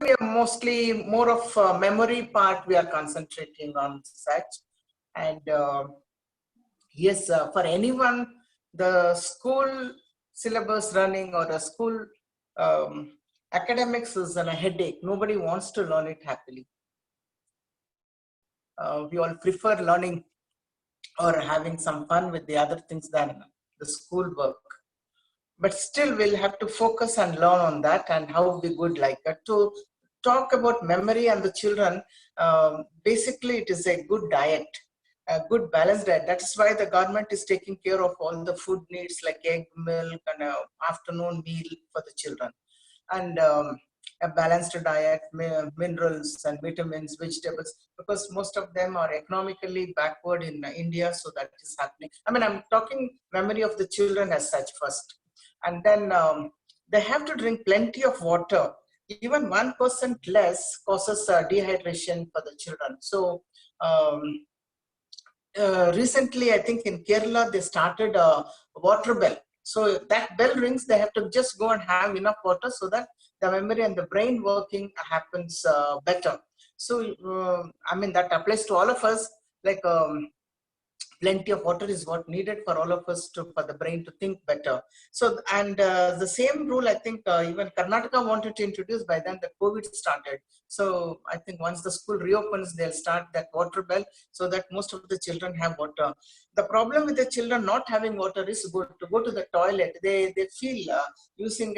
we are mostly more of memory part we are concentrating on such. And yes, for anyone, the school syllabus running or the school um, academics is a headache. Nobody wants to learn it happily. We all prefer learning or having some fun with the other things than the school work. But still, we'll have to focus and learn on that and how we would like it. To talk about memory and the children, basically it is a good diet, a good balanced diet. That's why the government is taking care of all the food needs like egg, milk, and afternoon meal for the children. And a balanced diet, minerals and vitamins, vegetables, because most of them are economically backward in India, so that is happening. I mean, I'm talking memory of the children as such first. And then they have to drink plenty of water. Even 1% less causes dehydration for the children. So recently, I think in Kerala, they started a water bell. So that bell rings, they have to just go and have enough water so that the memory and the brain working happens better. So, I mean, that applies to all of us. Like plenty of water is what needed for all of us for the brain to think better. So, and the same rule, I think even Karnataka wanted to introduce. By then the COVID started. So I think once the school reopens, they'll start that water bell so that most of the children have water. The problem with the children not having water is to go to the toilet. They feel using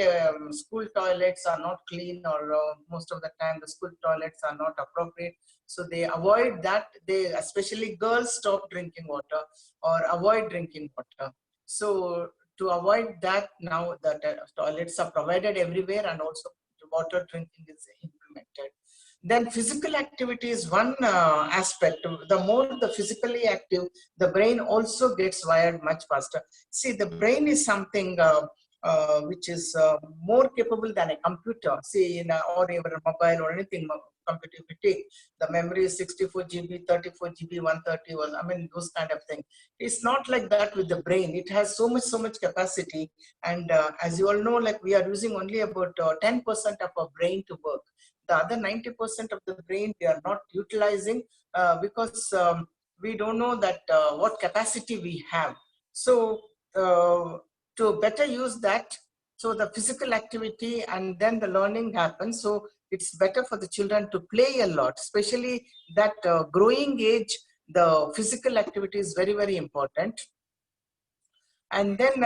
school toilets are not clean, or most of the time the school toilets are not appropriate. So they avoid that. They, especially girls, stop drinking water or avoid drinking water. So to avoid that, now the toilets are provided everywhere, and also water drinking is implemented. Then physical activity is one aspect. The more the physically active, the brain also gets wired much faster. See, the brain is something which is more capable than a computer. See, or even a mobile or anything computer, if you take, the memory is 64 GB, 34 GB, 130 was, I mean, those kind of thing. It's not like that with the brain. It has so much capacity. And as you all know, like we are using only about 10% of our brain to work. The other 90% of the brain we are not utilizing because we don't know that what capacity we have. So to better use that, so the physical activity and then the learning happens. So it's better for the children to play a lot, especially that growing age. The physical activity is very important. And then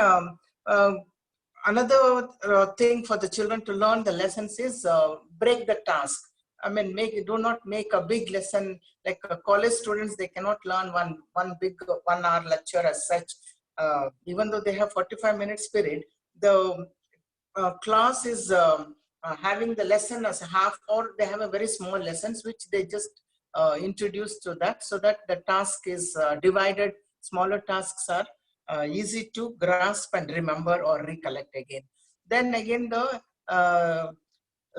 another thing for the children to learn the lessons is break the task. I mean, do not make a big lesson. Like college students, they cannot learn one big 1 hour lecture as such. Even though they have 45 minutes period, the class is having the lesson as a half, or they have a very small lessons which they just introduce to that, so that the task is divided. Smaller tasks are easy to grasp and remember or recollect again. Then again, the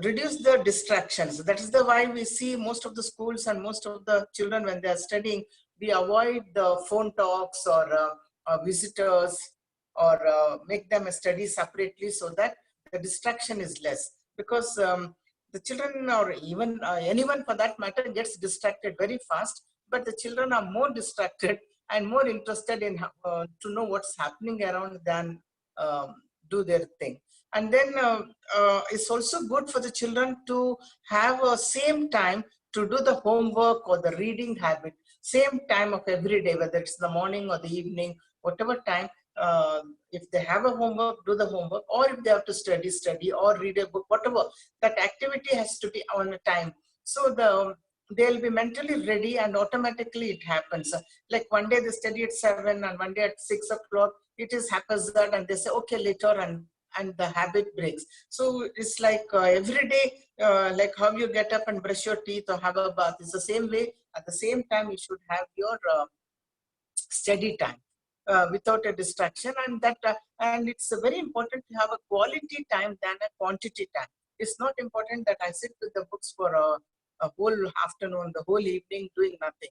reduce the distractions. That is the why we see most of the schools and most of the children, when they are studying, we avoid the phone talks or visitors, or make them study separately, so that the distraction is less. Because the children, or even anyone for that matter, gets distracted very fast, but the children are more distracted and more interested in to know what's happening around than do their thing. And then it's also good for the children to have a same time to do the homework or the reading habit, same time of every day, whether it's the morning or the evening, whatever time. If they have a homework, do the homework, or if they have to study or read a book, whatever, that activity has to be on a time. So they'll be mentally ready, and automatically it happens. Like one day they study at 7 and one day at 6 o'clock, it is haphazard, and they say okay later, and the habit breaks. So it's like every day, like how you get up and brush your teeth or have a bath, it's the same way. At the same time, you should have your study time without a distraction. And that and it's very important to have a quality time than a quantity time. It's not important that I sit with the books for a whole afternoon, the whole evening doing nothing.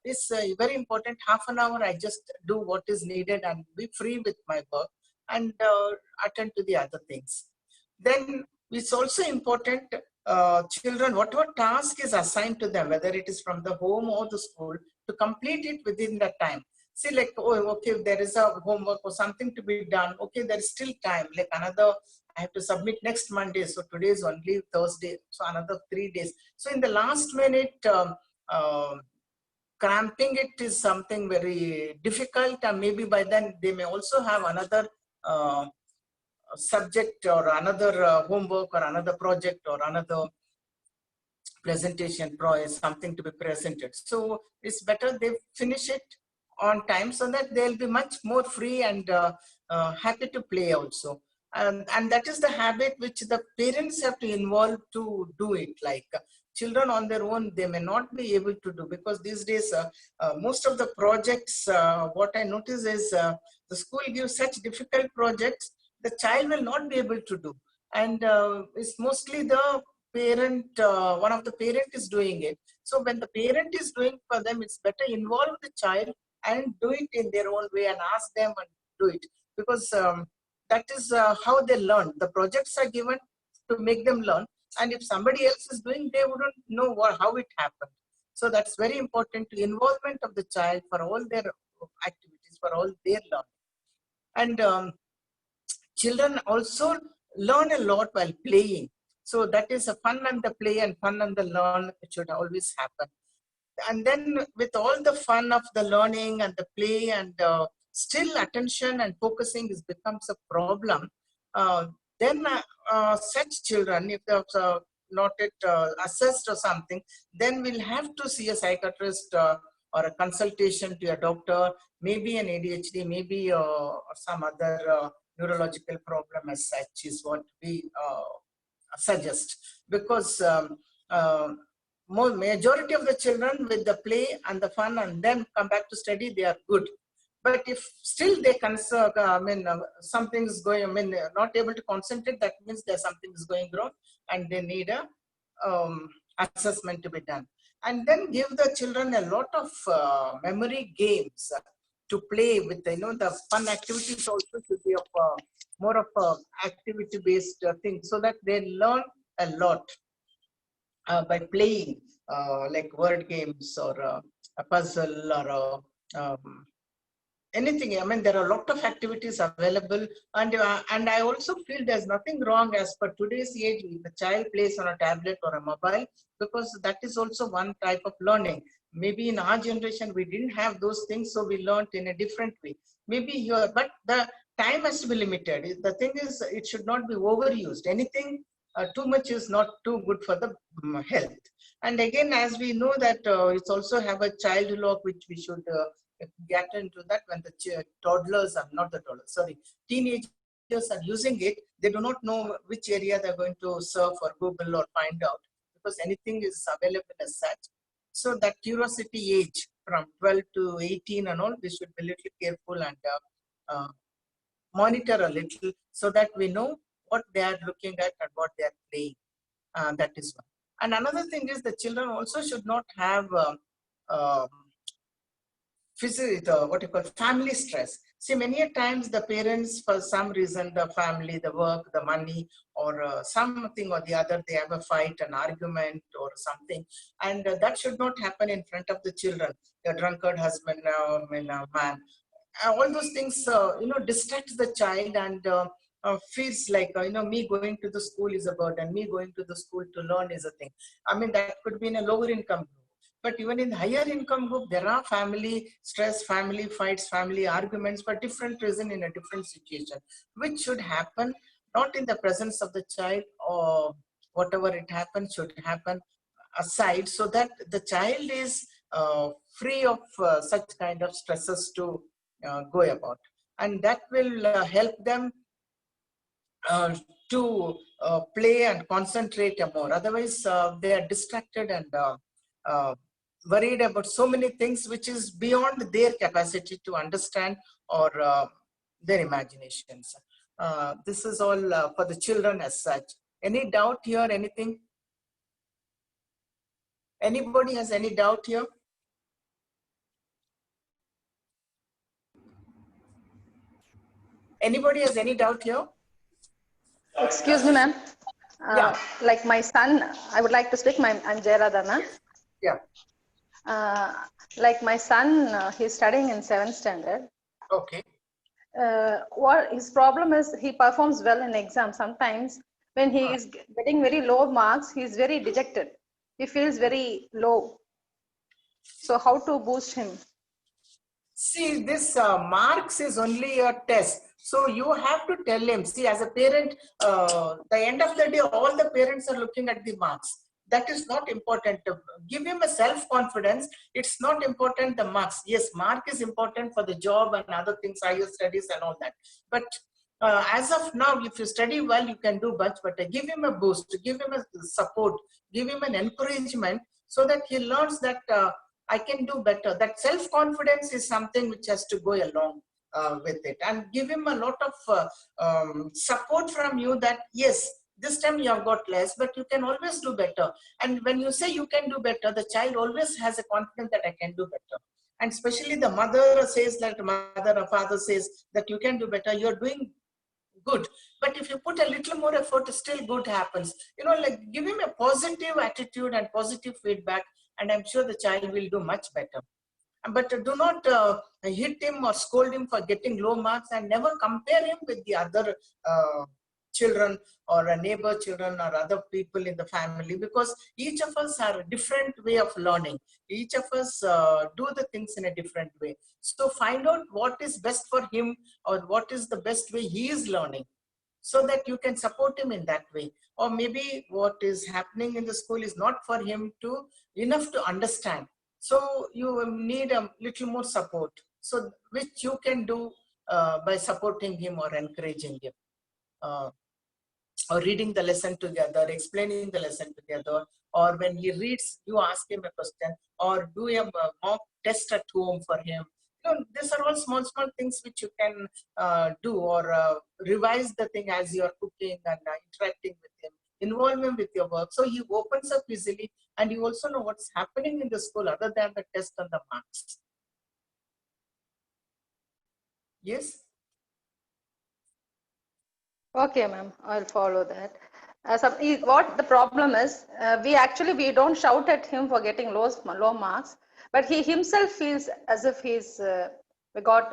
It's very important. Half an hour, I just do what is needed and be free with my work, and attend to the other things. Then it's also important children, whatever task is assigned to them, whether it is from the home or the school, to complete it within that time. See, like, oh, okay, if there is a homework or something to be done, okay, there is still time, like another, I have to submit next Monday, so today is only Thursday, so another 3 days. So in the last minute, cramping it is something very difficult, and maybe by then they may also have another subject or another homework or another project or another presentation something to be presented. So it's better they finish it on time so that they'll be much more free and happy to play also. And that is the habit which the parents have to involve to do it. Like children on their own, they may not be able to do, because these days most of the projects, what I notice is the school gives such difficult projects, the child will not be able to do. And it's mostly the parent, one of the parent is doing it. So when the parent is doing for them, it's better involve the child and do it in their own way and ask them and do it, because that is how they learn. The projects are given to make them learn, and if somebody else is doing, they wouldn't know how it happened. So that's very important, to involvement of the child for all their activities, for all their learning. And children also learn a lot while playing. So that is a fun and the play and fun and the learn, it should always happen. And then with all the fun of the learning and the play, and still attention and focusing becomes a problem, then such children, if they're not assessed or something, then we'll have to see a psychiatrist or a consultation to a doctor, maybe an ADHD, maybe some other neurological problem as such is what we suggest. Because majority of the children with the play and the fun and then come back to study, they are good. But if still they something is going, not able to concentrate, that means there's something is going wrong and they need a assessment to be done. And then give the children a lot of memory games to play with. The fun activities also should be of more of a activity based thing, so that they learn a lot by playing, like word games or a puzzle or anything. There are a lot of activities available, and I also feel there's nothing wrong as per today's age if a child plays on a tablet or a mobile, because that is also one type of learning. Maybe in our generation we didn't have those things, so we learned in a different way. Maybe here, but the time has to be limited. The thing is, it should not be overused. Anything too much is not too good for the health. And again, as we know that it's also have a child lock, which we should get into that when the toddlers are not the toddlers, sorry, teenagers are using it. They do not know which area they're going to surf or Google or find out, because anything is available as such. So that curiosity age from 12 to 18 and all, we should be a little careful and monitor a little, so that we know what they are looking at and what they are playing. That is one. And another thing is, the children also should not have what you call family stress. See, many a times the parents, for some reason, the family, the work, the money, or something or the other, they have a fight, an argument or something, and that should not happen in front of the children. The drunkard husband, man, all those things, distracts the child, and feels like, me going to the school is a burden, me going to the school to learn is a thing. That could be in a lower income group. But even in higher income group, there are family stress, family fights, family arguments for different reason in a different situation, which should happen not in the presence of the child, or whatever it happens should happen aside, so that the child is free of such kind of stresses to go about. And that will help them to play and concentrate more. Otherwise, they are distracted and worried about so many things which is beyond their capacity to understand, or their imaginations. This is all for the children as such. Any doubt here? Anything? Anybody has any doubt here? Anybody has any doubt here? Excuse me, ma'am. Yeah. Like my son, I would like to speak. I'm Jayradana. Yes. Yeah. Uh, like my son, he's studying in 7th standard. Okay. What his problem is, he performs well in exams. Sometimes when he is getting very low marks, he's very dejected. He feels very low. So how to boost him? See, this marks is only a test. So you have to tell him, see, as a parent, the end of the day, all the parents are looking at the marks. That is not important. Give him a self-confidence. It's not important the marks. Yes, mark is important for the job and other things, higher studies and all that. But as of now, if you study well, you can do much, but give him a boost, give him a support, give him an encouragement so that he learns that I can do better. That self-confidence is something which has to go along with it, and give him a lot of support from you that yes, this time you have got less, but you can always do better. And when you say you can do better, the child always has a confidence that I can do better. And especially the mother says that, mother or father says that you can do better, you're doing good. But if you put a little more effort, still good happens. You know, like give him a positive attitude and positive feedback, and I'm sure the child will do much better. But do not hit him or scold him for getting low marks, and never compare him with the other children or a neighbor children or other people in the family, because each of us have a different way of learning. Each of us do the things in a different way. So find out what is best for him, or what is the best way he is learning, so that you can support him in that way. Or maybe what is happening in the school is not for him to enough to understand, so you need a little more support, so which you can do by supporting him or encouraging him, uh, or reading the lesson together, explaining the lesson together, or when he reads, you ask him a question, or do a mock test at home for him. You know, these are all small, small things which you can do, or revise the thing as you are cooking and interacting with him, involve him with your work. So he opens up easily, and you also know what's happening in the school other than the test and the marks. Yes? Okay, ma'am, I'll follow that. What the problem is, we don't shout at him for getting low marks, but he himself feels as if he's got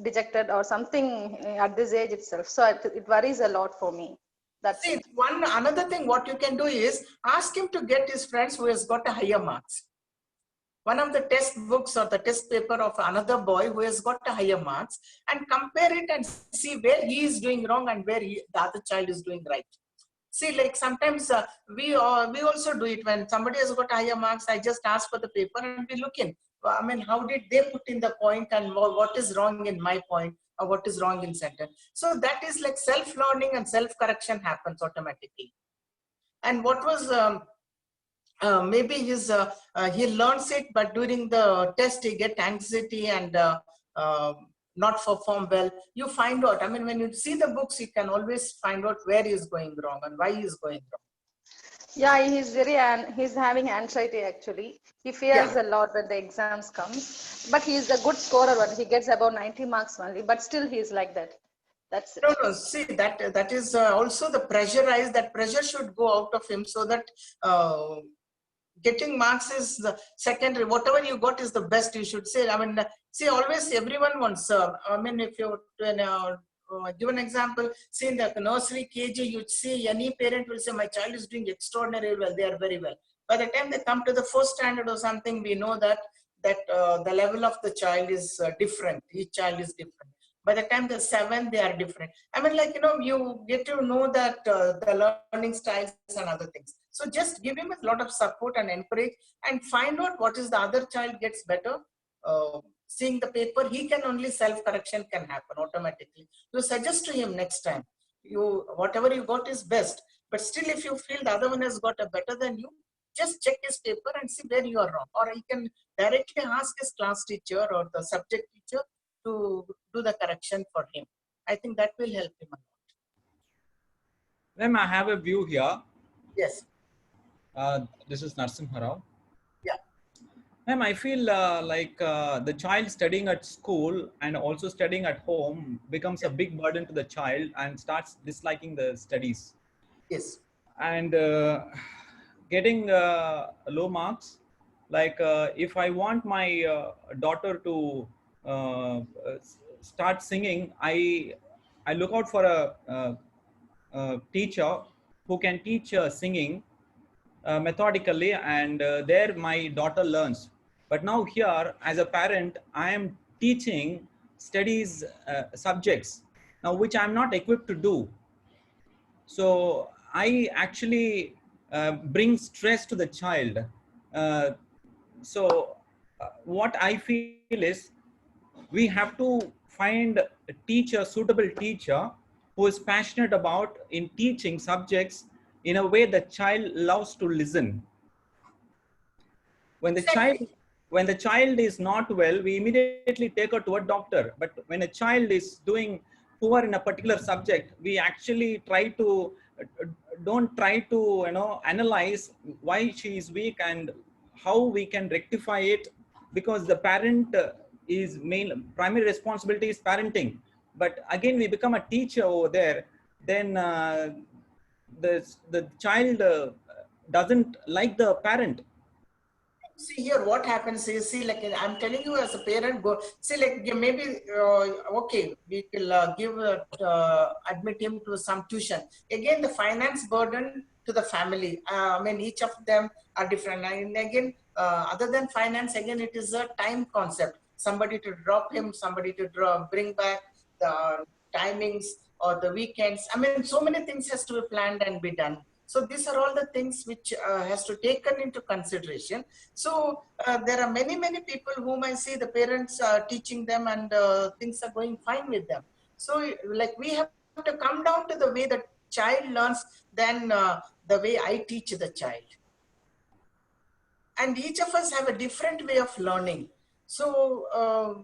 dejected or something at this age itself. So it worries a lot for me. That's See, it. another thing what you can do is ask him to get his friends who has got a higher marks. One of the test books or the test paper of another boy who has got a higher marks, and compare it and see where he is doing wrong and where the other child is doing right. See, like sometimes we also do it. When somebody has got higher marks, I just ask for the paper and we look in. I mean, how did they put in the point, and what is wrong in my point, or what is wrong in sentence. So that is like self-learning, and self-correction happens automatically. And what was maybe he learns it, but during the test he get anxiety and not perform well. You find out, I mean, when you see the books, you can always find out where he is going wrong and why he is going wrong. Yeah, he's having anxiety actually. He fears a lot when the exams comes, but he's a good scorer when he gets about 90 marks only, but still he's like that. That's it. No, see, that is also the pressurized, that pressure should go out of him, so that getting marks is the secondary. Whatever you got is the best, you should say. I mean, see, always everyone wants, I mean, if you give an example, see in the nursery, KG, you see any parent will say, my child is doing extraordinarily well, they are very well. By the time they come to the first standard or something, we know that the level of the child is different. Each child is different. By the time they're 7, they are different. I mean, like, you know, you get to know that the learning styles and other things. So just give him a lot of support and encourage, and find out what is the other child gets better. Seeing the paper, he can only self-correction can happen automatically. You suggest to him next time, whatever you got is best. But still, if you feel the other one has got a better than you, just check his paper and see where you are wrong. Or he can directly ask his class teacher or the subject teacher to do the correction for him. I think that will help him a lot. Ma'am, I have a view here. Yes. This is Narsimha Rao. Yeah. Ma'am, I feel like the child studying at school and also studying at home becomes a big burden to the child and starts disliking the studies. Yes. and getting low marks. Like if I want my daughter to start singing, I look out for a teacher who can teach singing methodically, and there my daughter learns. But now here, as a parent, I am teaching studies subjects now which I'm not equipped to do. So I actually bring stress to the child. uh, so what I feel is, we have to find a teacher, suitable teacher, who is passionate about in teaching subjects in a way the child loves to listen. when the child Exactly. when the child is not well, we immediately take her to a doctor. But when a child is doing poor in a particular subject, we actually try to uh, don't try to analyze why she is weak and how we can rectify it, because the parent is main primary responsibility is parenting. But again, we become a teacher over there, then the child doesn't like the parent. See here, what happens is, see, like I'm telling you as a parent, go see, like maybe okay, we will admit him to some tuition. Again, the finance burden to the family. I mean, each of them are different. And again, other than finance, again, it is a time concept. Somebody to drop him, somebody to bring back, the timings or the weekends. I mean, so many things has to be planned and be done. So these are all the things which has to taken into consideration. So there are many, many people whom I see the parents teaching them, and things are going fine with them. So like we have to come down to the way the child learns than the way I teach the child. And each of us have a different way of learning. So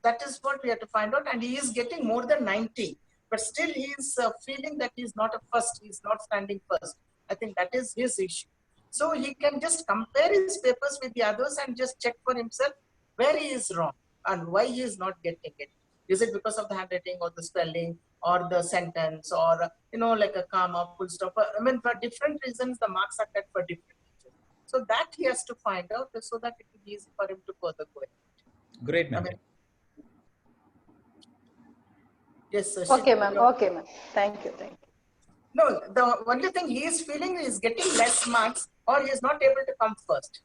that is what we have to find out. And he is getting more than 90, but still he is feeling that he is not a first, he is not standing first. I think that is his issue. So he can just compare his papers with the others and just check for himself where he is wrong and why he is not getting it. Is it because of the handwriting or the spelling or the sentence, or like a comma, full stop? I mean, for different reasons, the marks are cut for different teachers. So that he has to find out, so that it will be easy for him to further go ahead. Great, I ma'am. mean, yes, Okay, ma'am. Okay, ma'am. Thank you. Thank you. no, the only thing he is feeling is getting less marks, or he is not able to come first.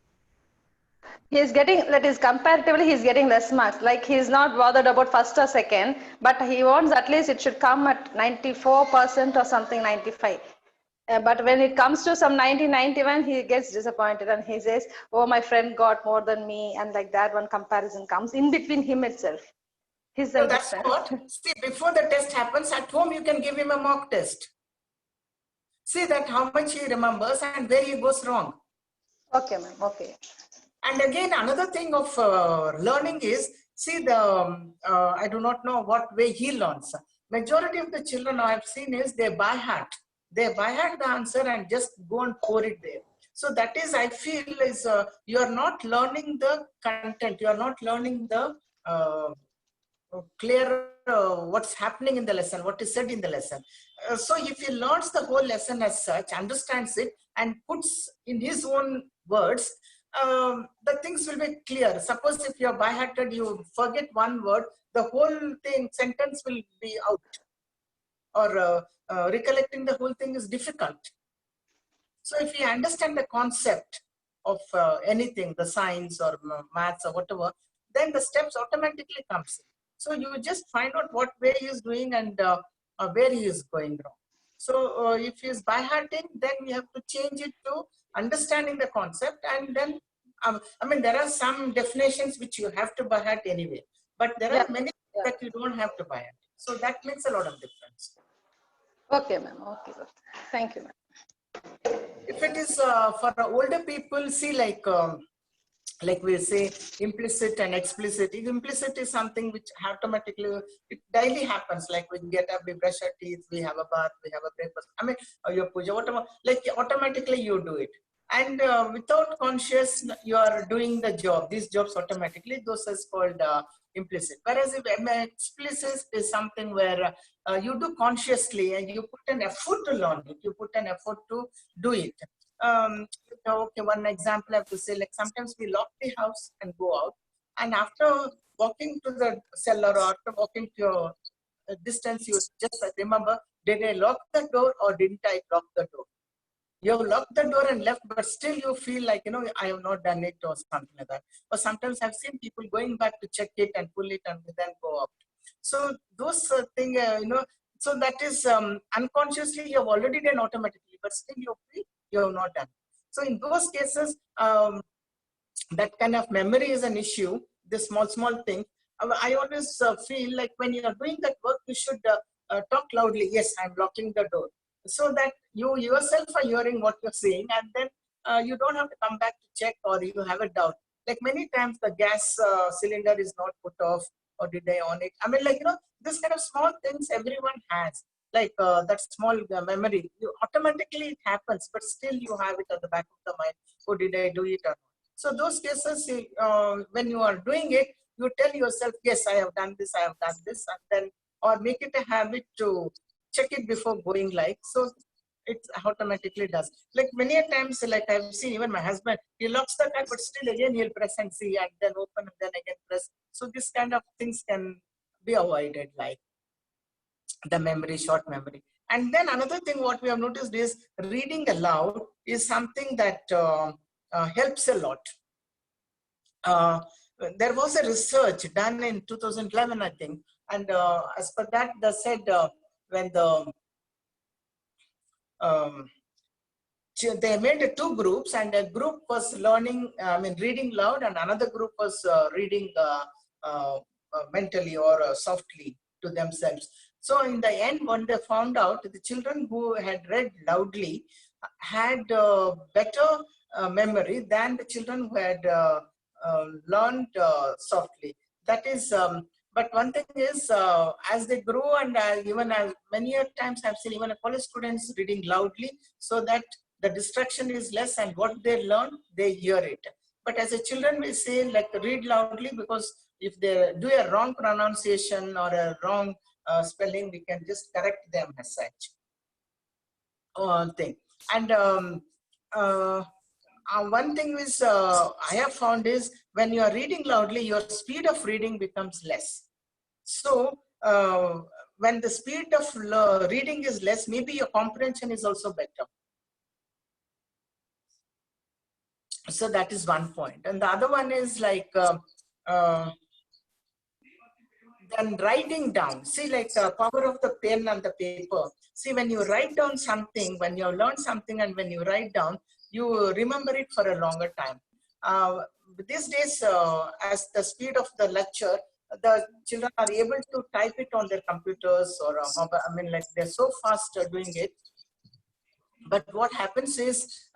He's getting, that is comparatively, he's getting less marks. Like he's not bothered about first or second, but he wants at least it should come at 94% or something, 95. But when it comes to some 90, 91, he gets disappointed and he says, oh, my friend got more than me. And like that, one comparison comes in between him itself. His So self that's different. what, see, before the test happens, at home you can give him a mock test. See that how much he remembers and where he goes wrong. Okay, ma'am. Okay. And again, another thing of learning is, see, I do not know what way he learns. Majority of the children I have seen is they by heart. They by heart the answer and just go and pour it there. So that is, I feel, is you are not learning the content. You are not learning the clear what's happening in the lesson, what is said in the lesson. So if he learns the whole lesson as such, understands it, and puts in his own words, the things will be clear. Suppose if you're by-hearted, you forget one word, the whole thing, sentence will be out. Or recollecting the whole thing is difficult. So if you understand the concept of anything, the science or maths or whatever, then the steps automatically comes in. So you just find out what way he is doing and where he is going wrong. So if he is by-hearting, then we have to change it to understanding the concept. And then, I mean, there are some definitions which you have to by-heart anyway, but there are many that you don't have to by-heart. So that makes a lot of difference. Okay, ma'am. Okay. Thank you, ma'am. If it is for older people, see, like we say, implicit and explicit. Implicit is something which automatically, it daily happens. Like we get up, we brush our teeth, we have a bath, we have a breakfast. I mean, your puja, whatever, like automatically you do it. And without conscious, you are doing the job. These jobs automatically, those is called implicit. Whereas if explicit is something where you do consciously and you put an effort to learn it, you put an effort to do it. Okay, one example I have to say, like sometimes we lock the house and go out, and after walking to the cellar or after walking to your distance, you just remember, did I lock the door or didn't I lock the door? You have locked the door and left, but still you feel like, I have not done it or something like that. Or sometimes I've seen people going back to check it and pull it and then go out. So those things, so that is unconsciously you have already done automatically, but still you feel you have not done. So in those cases, that kind of memory is an issue, the small thing. I always feel like when you are doing that work, you should talk loudly. Yes, I'm locking the door. So that you yourself are hearing what you're saying, and then you don't have to come back to check or you have a doubt. Like many times the gas cylinder is not put off, or did I on it? I mean, like, this kind of small things everyone has. Like that small memory, automatically it happens, but still you have it at the back of the mind. Oh, did I do it or not? So those cases, when you are doing it, you tell yourself, yes, I have done this, and then, or make it a habit to check it before going, like, so it automatically does. Like many a times, like I've seen even my husband, he locks the car, but still again he'll press and see and then open and then again press. So this kind of things can be avoided, like the memory, short memory. And then another thing what we have noticed is reading aloud is something that helps a lot. There was a research done in 2011, I think, and as per that, they said when the they made two groups, and a group was learning, reading loud, and another group was reading mentally or softly to themselves. So in the end, when they found out, the children who had read loudly had better memory than the children who had learned softly. That is, but one thing is, as they grow, and even as many times I've seen even college students reading loudly, so that the distraction is less, and what they learn, they hear it. But as a children, we say like read loudly, because if they do a wrong pronunciation or a wrong spelling, we can just correct them as such. Thing. And one thing is I have found is when you are reading loudly, your speed of reading becomes less. So when the speed of reading is less, maybe your comprehension is also better. So that is one point. And the other one is like then writing down. See, like power of the pen and the paper. See, when you write down something, when you learn something, and when you write down, you remember it for a longer time. These days, as the speed of the lecture, the children are able to type it on their computers or like they're so fast doing it. But what happens is,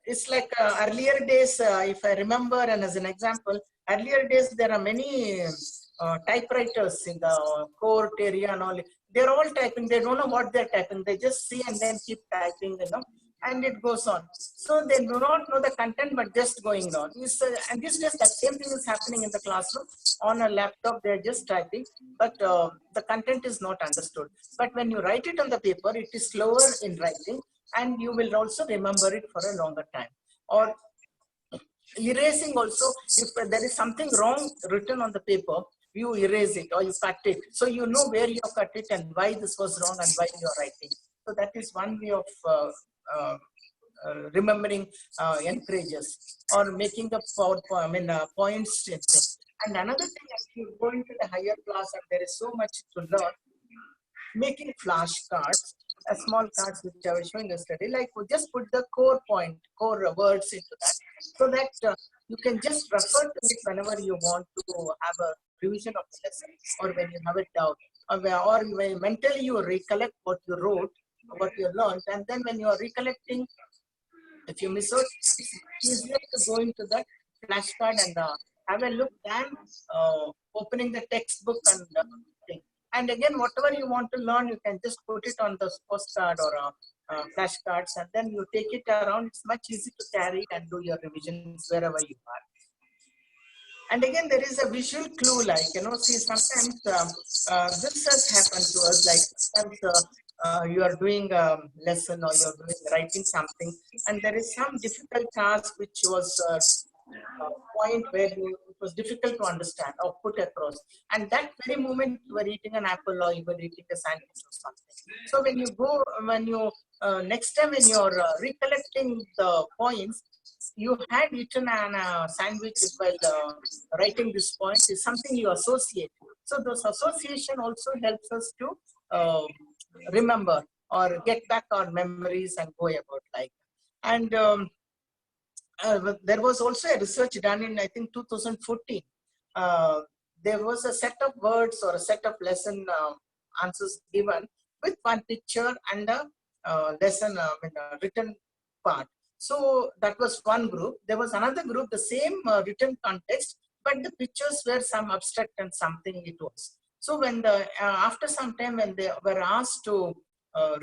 it's like earlier days, if I remember, and as an example, earlier days, there are many typewriters in the court area and all. They're all typing. They don't know what they're typing. They just see and then keep typing, and it goes on. So they do not know the content, but just going on. And these days, that same thing is happening in the classroom. On a laptop, they're just typing, but the content is not understood. But when you write it on the paper, it is slower in writing, and you will also remember it for a longer time. Or erasing also, if there is something wrong written on the paper, you erase it or you cut it. So you know where you cut it and why this was wrong and why you are writing. So that is one way of remembering encourages or making the points. And another thing, as you go into the higher class and there is so much to learn, making flashcards, small cards which I was showing yesterday, like just put the core words into that, so that you can just refer to it whenever you want to have a revision of the lesson, or when you have a doubt, or when mentally you recollect what you wrote, what you learned, and then when you are recollecting, if you miss out, it's easier to go into that flashcard and have a look than opening the textbook and thing. And again, whatever you want to learn, you can just put it on the postcard or flashcards, and then you take it around. It's much easy to carry and do your revisions wherever you are. And again, there is a visual clue, like, see, sometimes this has happened to us, like sometimes you are doing a lesson or you're writing something, and there is some difficult task which was a point where it was difficult to understand or put across. And that very moment you were eating an apple or you were eating a sandwich or something. So when you next time when you're recollecting the points, you had eaten a sandwich while writing this point is something you associate. So this association also helps us to remember or get back our memories and go about like. And there was also a research done in, I think, 2014. There was a set of words or a set of lesson answers given with one picture and a lesson written part. So that was one group. There was another group, the same written context, but the pictures were some abstract and something it was. So when the after some time when they were asked to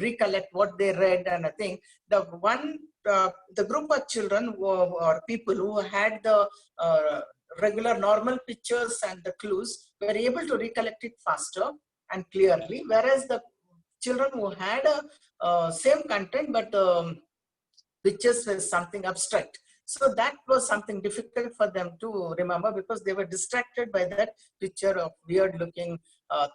recollect what they read and I think the group of children or people who had the regular normal pictures and the clues were able to recollect it faster and clearly, whereas the children who had a same content but pictures were something abstract. So that was something difficult for them to remember because they were distracted by that picture of weird looking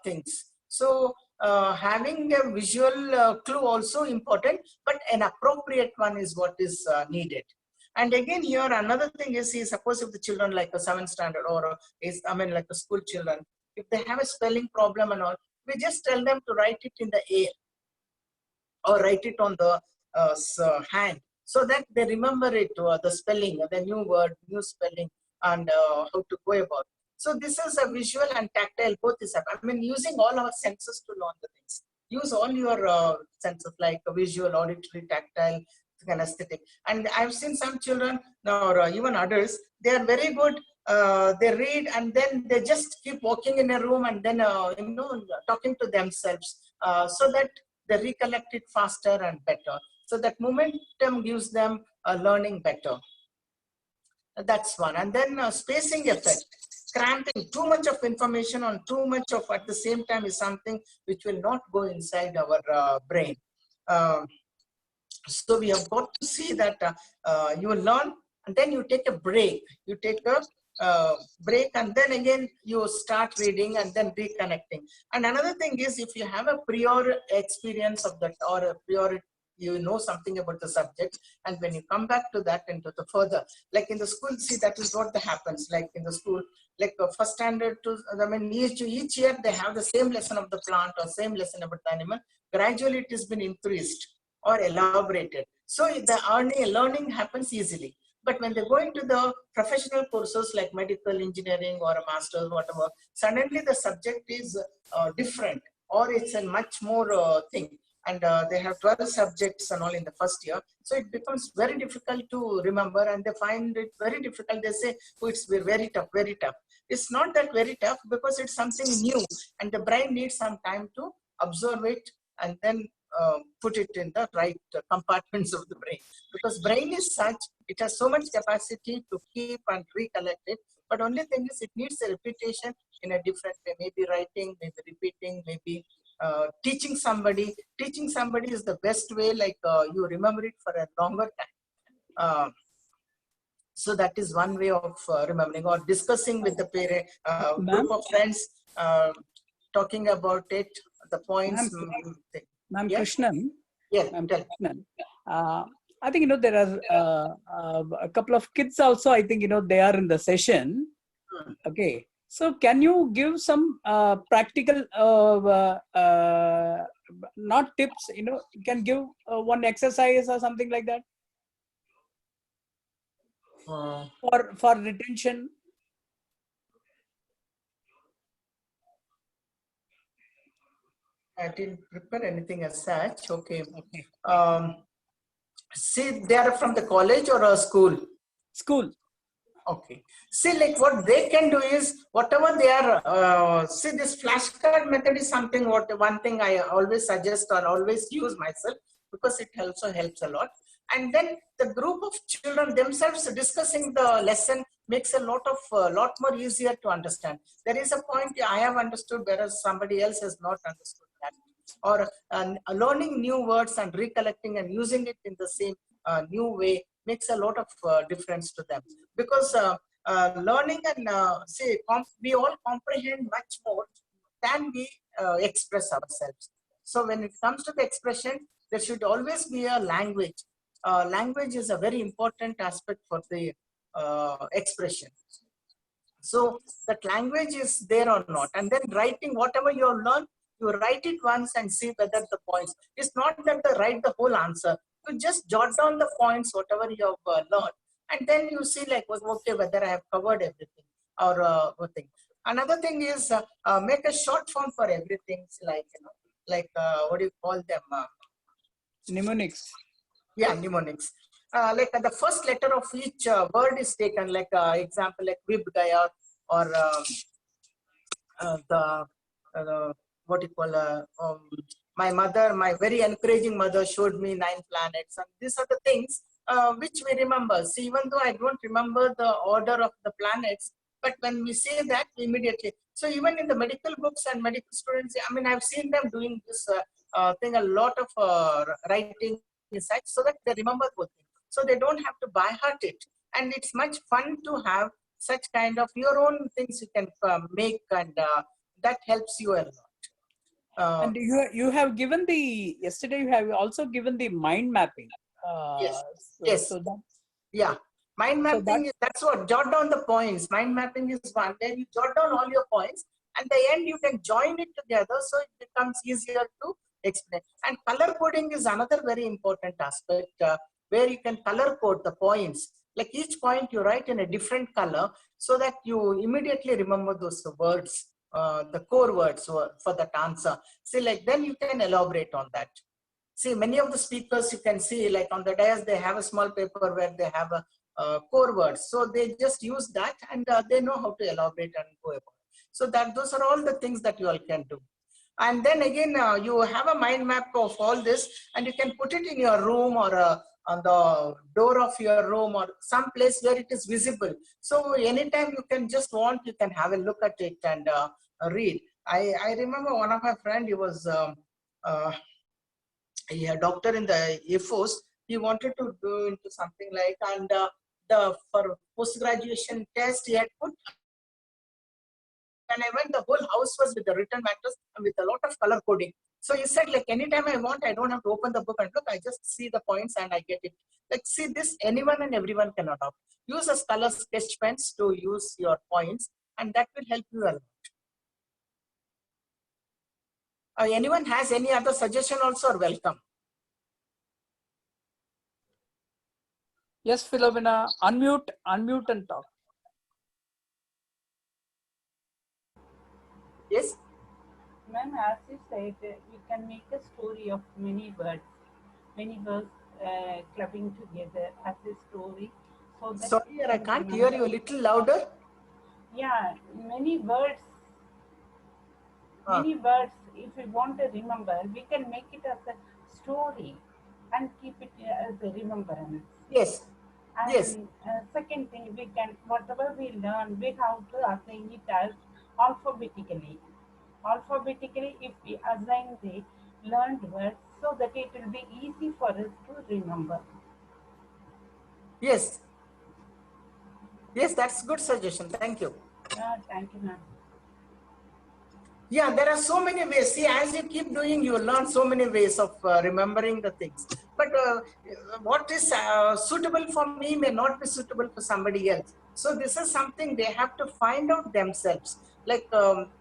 things. So having a visual clue also important, but an appropriate one is what is needed. And again here another thing is, suppose if the children like a 7th standard or like a school children, if they have a spelling problem and all, we just tell them to write it in the air or write it on the hand, so that they remember it, the spelling, the new word, new spelling, and how to go about. So this is a visual and tactile, both is, using all our senses to learn the things. Use all your senses like visual, auditory, tactile, kinesthetic. And I've seen some children or even adults, they are very good. They read and then they just keep walking in a room and then talking to themselves, so that they recollect it faster and better. So that momentum gives them learning better. That's one. And then spacing effect. Cramping too much of information on too much of at the same time is something which will not go inside our brain. So we have got to see that you will learn and then you take a break. You take a break and then again you start reading and then reconnecting. And another thing is, if you have a prior experience of that or a prior something about the subject, and when you come back to that and to the further, like in the school, see, that is what happens. Like in the school, like first standard to, each year they have the same lesson of the plant or same lesson about the animal. Gradually it has been increased or elaborated. So the learning happens easily. But when they go into the professional courses like medical engineering or a master's, whatever, suddenly the subject is different, or it's a much more thing. And they have 12 subjects and all in the first year. So it becomes very difficult to remember, and they find it very difficult. They say, oh, it's very tough, very tough. It's not that very tough because it's something new and the brain needs some time to absorb it and then put it in the right compartments of the brain. Because brain is such, it has so much capacity to keep and recollect it. But only thing is, it needs a repetition in a different way. Maybe writing, maybe repeating, maybe teaching somebody. Teaching somebody is the best way, like you remember it for a longer time. So that is one way of remembering, or discussing with the parent, group of friends, talking about it, the points. Ma'am Yes? Krishnan. Yes, Ma'am Krishnan. I think, there are a couple of kids also, I think, they are in the session. Okay. So can you give some practical, not tips, you can give one exercise or something like that for retention? I didn't prepare anything as such. Okay. See, they are from the college or a school? School. Okay. See, like what they can do is whatever they are. See, this flashcard method is something. One thing I always suggest or always use myself because it also helps a lot. And then the group of children themselves discussing the lesson makes a lot more easier to understand. There is a point I have understood, whereas somebody else has not understood that. Or learning new words and recollecting and using it in the same new way makes a lot of difference to them, because learning and say we all comprehend much more than we express ourselves. So when it comes to the expression, there should always be a language. Language is a very important aspect for the expression. So that language is there or not. And then writing whatever you have learned, you write it once and see whether the points. It's not that you write the whole answer. You just jot down the points, whatever you have learned. And then you see like, okay, whether I have covered everything or what thing. Another thing is make a short form for everything. Like, like what do you call them? Mnemonics. Yeah, mnemonics. Like the first letter of each word is taken, like example, like Vib Gaya, or what you call my mother, my very encouraging mother showed me 9 planets, and these are the things which we remember. See, even though I don't remember the order of the planets, but when we say that, immediately. So even in the medical books and medical students, I mean, I've seen them doing this thing, a lot of writing such, so that they remember both things. So they don't have to by heart it, and it's much fun to have such kind of your own things you can make, and that helps you a lot. And you have given the, yesterday you have also given the mind mapping. Yes, So, yes. so that, Yeah, mind so mapping, that's what, jot down the points. Mind mapping is one, then you jot down all your points, and the end you can join it together, so it becomes easier to explain. And color coding is another very important aspect, where you can color code the points. Like each point you write in a different color, so that you immediately remember those words, the core words for that answer. See, like then you can elaborate on that. See, many of the speakers you can see, like on the dais, they have a small paper where they have a core words. So they just use that, and they know how to elaborate and go about. So that those are all the things that you all can do. And then again, you have a mind map of all this, and you can put it in your room, or on the door of your room, or some place where it is visible. So anytime you can just want, you can have a look at it and read. I remember one of my friend, he was a doctor in the Air Force. He wanted to do into something like, and for post-graduation test, he had put, when I went, the whole house was with the written matters and with a lot of color coding. So he said, like, anytime I want, I don't have to open the book and look, I just see the points and I get it. Like, see, this anyone and everyone can adopt. Use as color sketch pens to use your points, and that will help you a lot. Anyone has any other suggestion also, or welcome? yes, Philomena, unmute and talk. Yes? Ma'am, as you said, we can make a story of many words clubbing together as a story. So that Sorry, I can't hear you. A little louder. Yeah, many words. Many words, if we want to remember, we can make it as a story and keep it as a remembrance. Yes. And yes. Second thing, we can, whatever we learn, we have to assign it as alphabetically. Alphabetically, if we assign the learned words, so that it will be easy for us to remember. Yes. Yes, that's good suggestion. Thank you. Thank you, ma'am. Yeah, there are so many ways. See, as you keep doing, you learn so many ways of remembering the things. But what is suitable for me may not be suitable for somebody else. So this is something they have to find out themselves. Like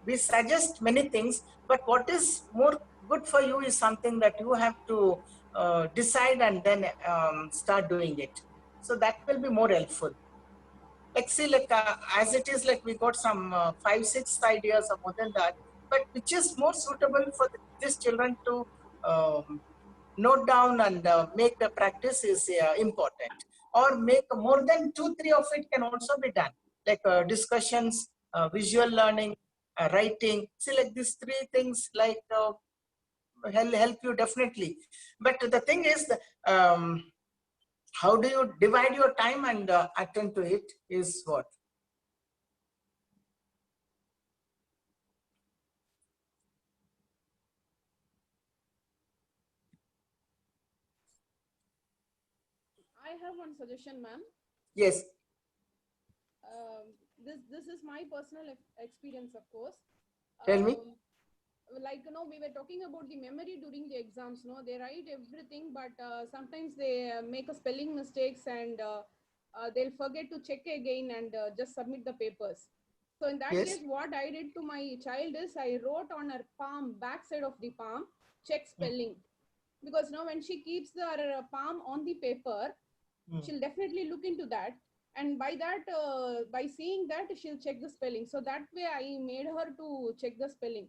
we suggest many things, but what is more good for you is something that you have to decide and then start doing it. So that will be more helpful. Like, see, like as it is, like we got some 5-6 ideas or more than that, but which is more suitable for these children to note down and make the practice is important. or make more than 2-3 of it can also be done, like discussions, visual learning, writing. See, like these 3 things like help you definitely. But the thing is, how do you divide your time and attend to it is what? I have one suggestion, ma'am. Yes. This is my personal experience, of course. Tell me. Like, we were talking about the memory during the exams. They write everything, but sometimes they make a spelling mistakes, and they'll forget to check again and just submit the papers. So in that Yes. case, what I did to my child is I wrote on her palm, back side of the palm, check spelling. Because when she keeps her palm on the paper, she'll definitely look into that, and by that, by seeing that, she'll check the spelling. So that way I made her to check the spelling.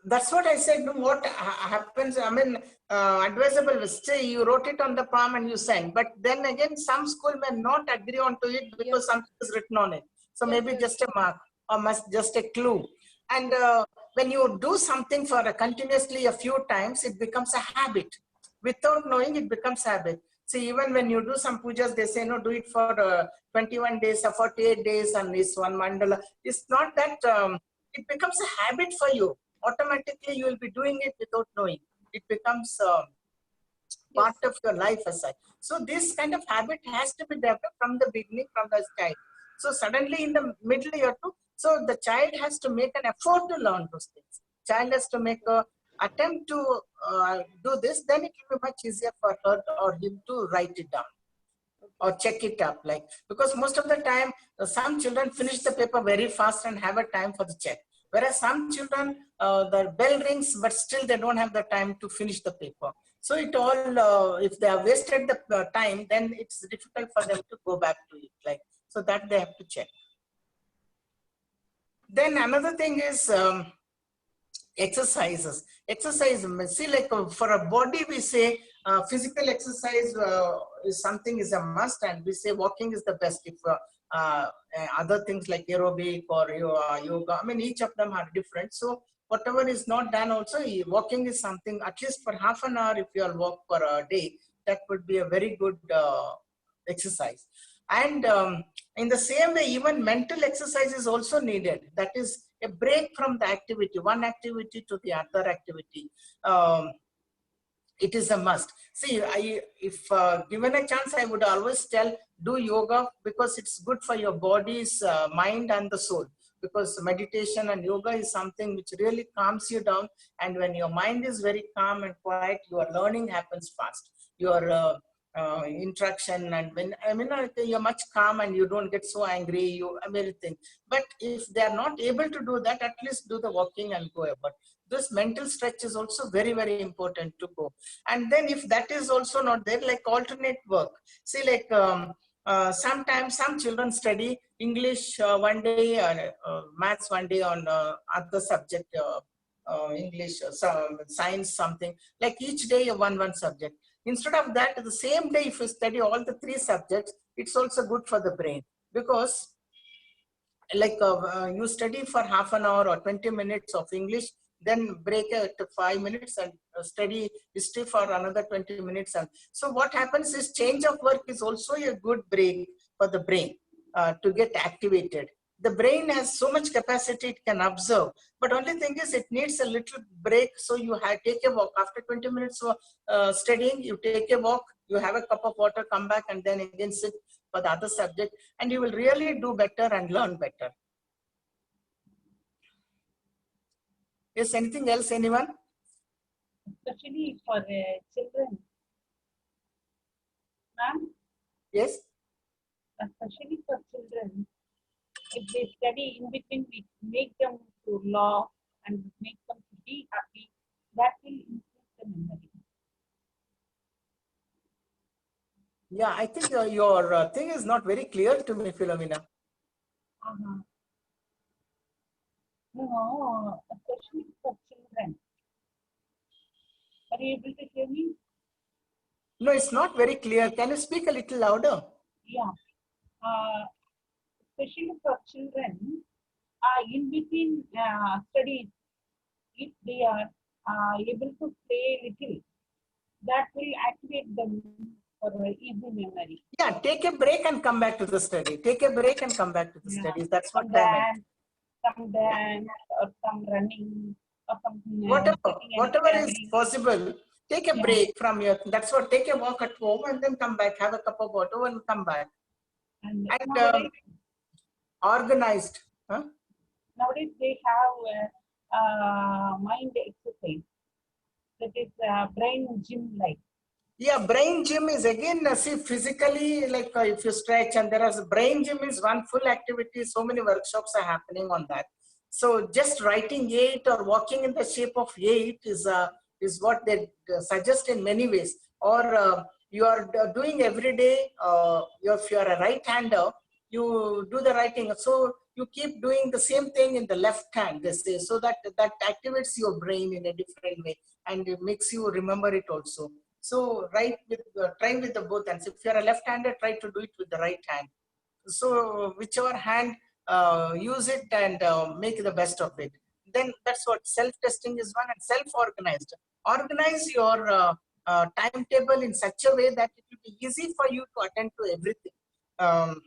That's what I said. No, what happens, I mean, advisable is, say you wrote it on the palm and you sent, but then again, some school may not agree on to it because something is written on it. So maybe just a mark or just a clue. And when you do something for continuously a few times, it becomes a habit. Without knowing, it becomes habit. See, even when you do some pujas, they say, no, do it for 21 days or 48 days and this one mandala. It's not that it becomes a habit for you. Automatically, you will be doing it without knowing. It becomes part of your life as such. So this kind of habit has to be developed from the beginning, from the child. So suddenly in the middle year too, so the child has to make an effort to learn those things. Child has to make a attempt to do this, then it will be much easier for her or him to write it down or check it up. Like, because most of the time, some children finish the paper very fast and have a time for the check. Whereas some children, the bell rings, but still they don't have the time to finish the paper. So it all, if they have wasted the time, then it's difficult for them to go back to it. Like, so that they have to check. Then another thing is exercises. Exercise, see, like for a body, we say physical exercise is something is a must, and we say walking is the best. If other things like aerobic or yoga, I mean, each of them are different. So whatever is not done also, walking is something, at least for half an hour, if you all walk for a day, that would be a very good exercise. And in the same way, even mental exercise is also needed. That is a break from the activity, one activity to the other activity. It is a must. See, if given a chance, I would always tell, do yoga, because it's good for your body's mind and the soul. Because meditation and yoga is something which really calms you down. And when your mind is very calm and quiet, your learning happens fast. Your interaction, and when you're much calm and you don't get so angry, you everything. But if they are not able to do that, at least do the walking and go about. This mental stretch is also very, very important to go. And then if that is also not there, like alternate work. See, like sometimes some children study English one day, maths one day, on other subject, English, science, something. Like each day one subject. Instead of that, the same day, if you study all the 3 subjects, it's also good for the brain. Because like you study for half an hour or 20 minutes of English, then break it to 5 minutes and study history for another 20 minutes. And so what happens is, change of work is also a good break for the brain to get activated. The brain has so much capacity, it can observe, but only thing is it needs a little break. So you take a walk after 20 minutes of studying, you take a walk, you have a cup of water, come back, and then again sit for the other subject, and you will really do better and learn better. Yes, anything else, anyone? Especially for children. Ma'am? Yes? Especially for children, if they study in between, we make them to laugh and make them to be happy, that will increase the memory. Yeah, I think your thing is not very clear to me, Philomena. No, especially for children. Are you able to hear me? Yes, yes, yes. Especially for children, if they study in between, we make them to laugh and make them to be happy, that will increase the memory. Yeah, I think your thing is not very clear to me, Philomena. Uh-huh. No, especially for children. Are you able to hear me? No, it's not very clear. Can you speak a little louder? Yeah. Especially for children, in between studies, if they are able to play little, that will activate them for easy memory. Yeah, take a break and come back to the study. Take a break and come back to the Yeah. studies. That's what Some I meant. dance, or some running, or some Whatever, sitting and whatever is standing. possible, take a Yeah. break from your, that's what, take a walk at home and then come back, have a cup of water and come back. And And nowadays, organized. Huh? nowadays they have mind exercise, that is brain gym like. Yeah, brain gym is again, see, physically, like if you stretch, and there is brain gym is one full activity. So many workshops are happening on that. So just writing 8 or walking in the shape of 8 is what they suggest in many ways. Or you are doing every day, if you are a right-hander, you do the writing. So you keep doing the same thing in the left hand, they say, so that activates your brain in a different way and it makes you remember it also. So try with the both hands. If you're a left-hander, try to do it with the right hand. So whichever hand, use it and make the best of it. Then that's what self-testing is one, and self-organized. Organize your timetable in such a way that it will be easy for you to attend to everything.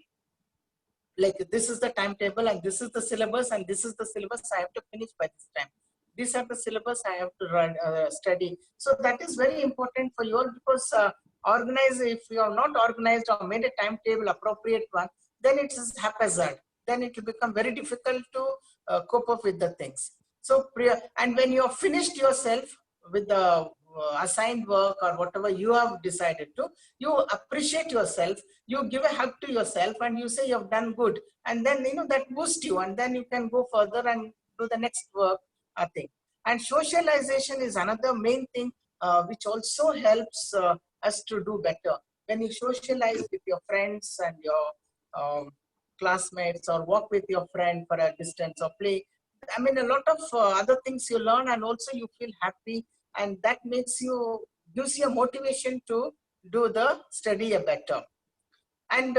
Like this is the timetable and this is the syllabus and this is the syllabus I have to finish by this time. These are the syllabus I have to run, study. So that is very important for you all, because organize, if you are not organized or made a timetable appropriate one, then it is haphazard. Then it will become very difficult to cope up with the things. So, and when you have finished yourself with the assigned work or whatever you have decided to, you appreciate yourself, you give a hug to yourself and you say you have done good. And then, that boosts you, and then you can go further and do the next work thing. And socialization is another main thing which also helps us to do better. When you socialize with your friends and your classmates, or walk with your friend for a distance or play, I mean, a lot of other things you learn, and also you feel happy, and that gives you a motivation to do the study better. And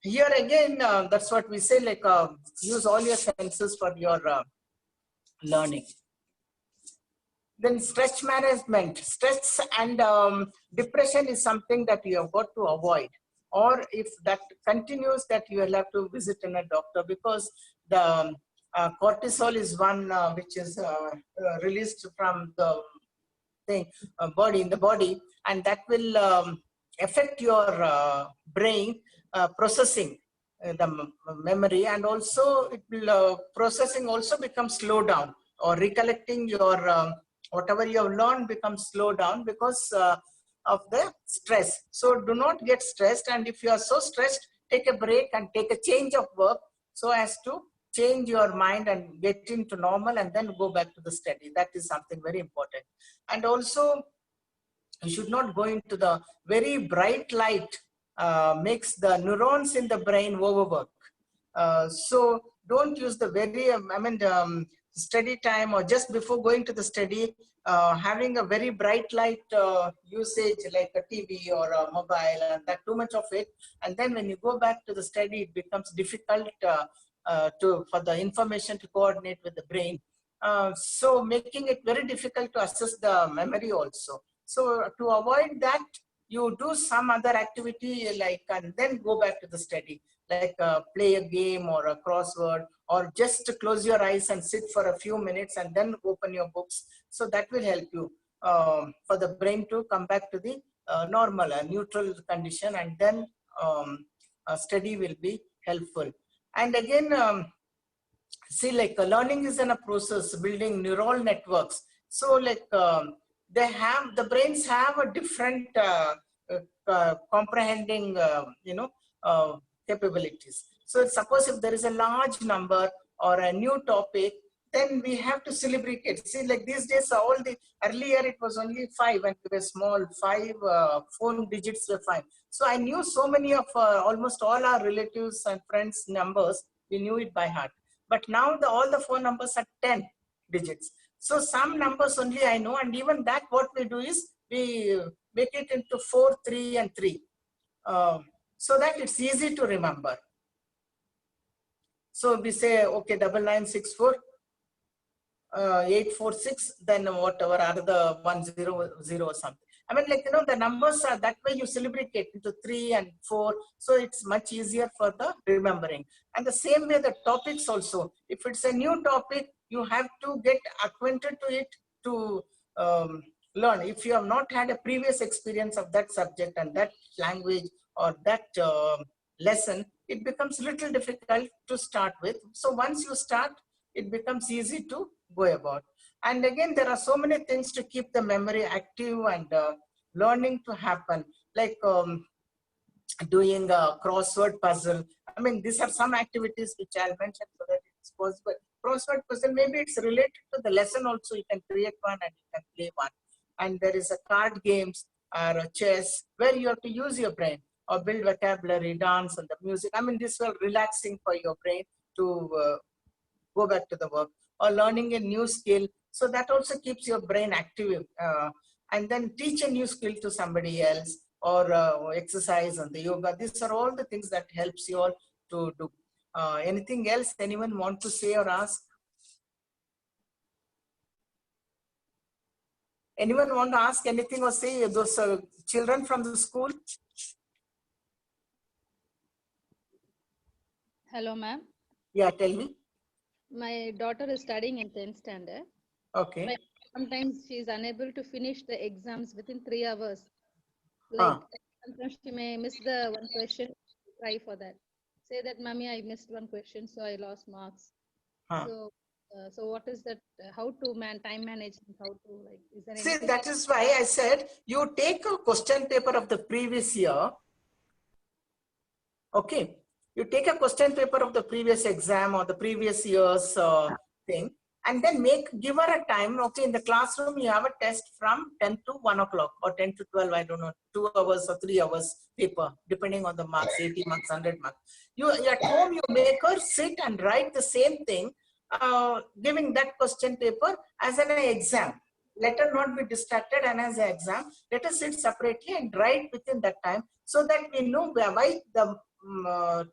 here again, that's what we say, like use all your senses for your learning. Then stress management. Stress and depression is something that you have got to avoid. Or if that continues, that you will have to visit a doctor, because the cortisol is one which is released from the body, in the body, and that will affect your brain processing the memory, and also it will processing also becomes slow down, or recollecting your whatever you have learned becomes slow down because of the stress. So do not get stressed, and if you are so stressed, take a break and take a change of work so as to change your mind and get into normal, and then go back to the study. That is something very important. And also, you should not go into the very bright light, makes the neurons in the brain overwork. So don't use the very, study time, or just before going to the study, having a very bright light usage like a TV or a mobile, and that too much of it. And then when you go back to the study, it becomes difficult for the information to coordinate with the brain. So making it very difficult to assess the memory also. So to avoid that, you do some other activity, like, and then go back to the study, like play a game or a crossword, or just close your eyes and sit for a few minutes and then open your books. So that will help you for the brain to come back to the normal, neutral condition, and then study will be helpful. And again, see, like learning is in a process, building neural networks. So like the brains have a different comprehending, capabilities. So suppose if there is a large number or a new topic, then we have to celebrate it. See, like these days, earlier it was only 5 and we were small, 5 phone digits were 5. So I knew so many of almost all our relatives and friends' numbers, we knew it by heart. But now all the phone numbers are 10 digits. So some numbers only I know, and even that what we do is we make it into 4, 3 and 3, so that it's easy to remember. So we say, okay, 9964, 846, then whatever are the 100 or something. I mean, like, the numbers are that way, you celebrate it into 3 and 4. So it's much easier for the remembering. And the same way, the topics also, if it's a new topic, you have to get acquainted to it to learn. If you have not had a previous experience of that subject and that language or that lesson, it becomes little difficult to start with. So once you start, it becomes easy to go about. And again, there are so many things to keep the memory active and learning to happen, like doing a crossword puzzle. I mean, these are some activities which I'll mention so that it's possible. Crossword puzzle, maybe it's related to the lesson also. You can create one and you can play one. And there is a card games or a chess where you have to use your brain or build vocabulary, dance and the music. I mean, this will relaxing for your brain to go back to the work, or learning a new skill. So that also keeps your brain active. And then teach a new skill to somebody else, or exercise and the yoga. These are all the things that helps you all to do. Anything else anyone want to say or ask? Anyone want to ask anything or say, those children from the school? Hello, ma'am. Yeah, tell me. My daughter is studying in 10th standard. Okay. But sometimes she is unable to finish the exams within 3 hours. Like sometimes she may miss the one question. Try for that. Say that, mommy, I missed one question, so I lost marks. So what is that? How to time manage? How to, like? Is there See, anything? that is why I said you take a question paper of the previous year. Okay, you take a question paper of the previous exam or the previous year's thing, and then give her a time. Okay, in the classroom you have a test from 10 to 1 o'clock or 10 to 12, I don't know, 2 hours or 3 hours paper, depending on the marks, 80 marks, 100 marks. You at home, you make her sit and write the same thing, giving that question paper as an exam. Let her not be distracted, and as an exam, let us sit separately and write within that time, so that we know why the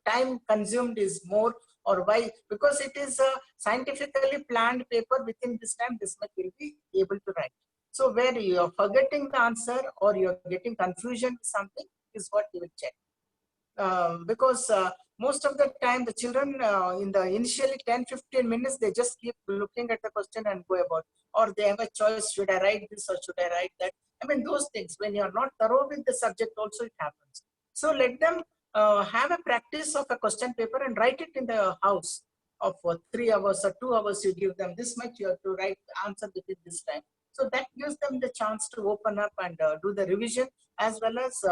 time consumed is more, or why, because it is a scientifically planned paper. Within this time, this much will be able to write. So where you are forgetting the answer or you are getting confusion with something is what you will check. Because most of the time the children in the initially 10-15 minutes, they just keep looking at the question and go about, or they have a choice, should I write this or should I write that? I mean, those things, when you are not thorough with the subject also, it happens. So let them have a practice of a question paper and write it in the house of 3 hours or 2 hours. You give them this much, you have to write the answer within this time. So that gives them the chance to open up and do the revision as well as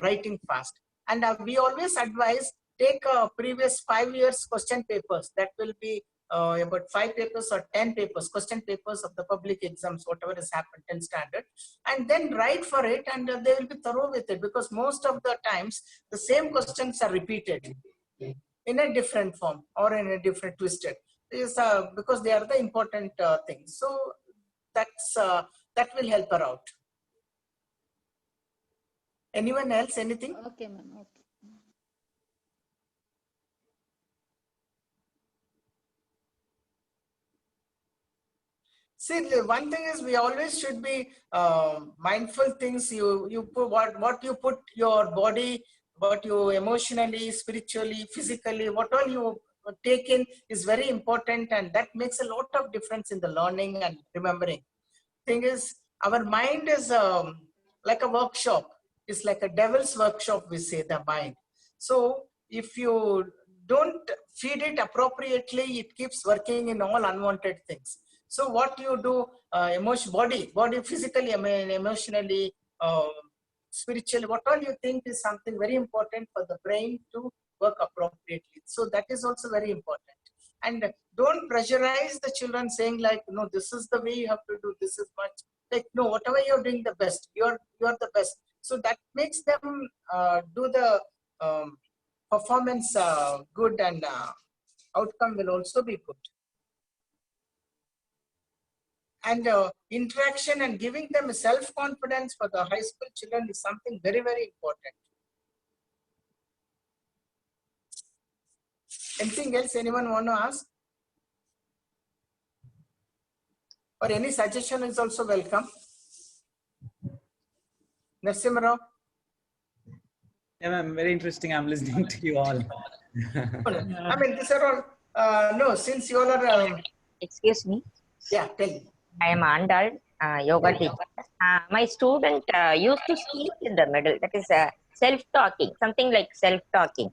writing fast. And we always advise, take previous 5 years question papers. That will be about 5 papers or 10 papers, question papers of the public exams, whatever has happened, 10 standard, and then write for it, and they will be thorough with it, because most of the times the same questions are repeated in a different form or in a different twisted. Because they are the important things. So that's that will help her out. Anyone else? Anything? Okay, ma'am. Okay. See, the one thing is, we always should be mindful things. You put what you put your body, what you emotionally, spiritually, physically, what all you take in is very important, and that makes a lot of difference in the learning and remembering. Thing is, our mind is like a workshop. It's like a devil's workshop, we say, the mind. So if you don't feed it appropriately, it keeps working in all unwanted things. So what you do, body, physically, I mean, emotionally, spiritually, what all you think is something very important for the brain to work appropriately. So that is also very important. And don't pressurize the children saying like, no, this is the way you have to do, this is much. Like, no, whatever you're doing the best, you're the best. So that makes them do the performance good, and outcome will also be good. and interaction and giving them self-confidence for the high school children is something very, very important. Anything else anyone want to ask? Or any suggestion is also welcome. Narasimha Rao? Yeah, ma'am, very interesting. I'm listening to you all. I mean, these are all, no, since you all are, Excuse me. yeah, tell me. I am Andal, yoga teacher. My student used to speak in the middle. That is self-talking, something like self-talking.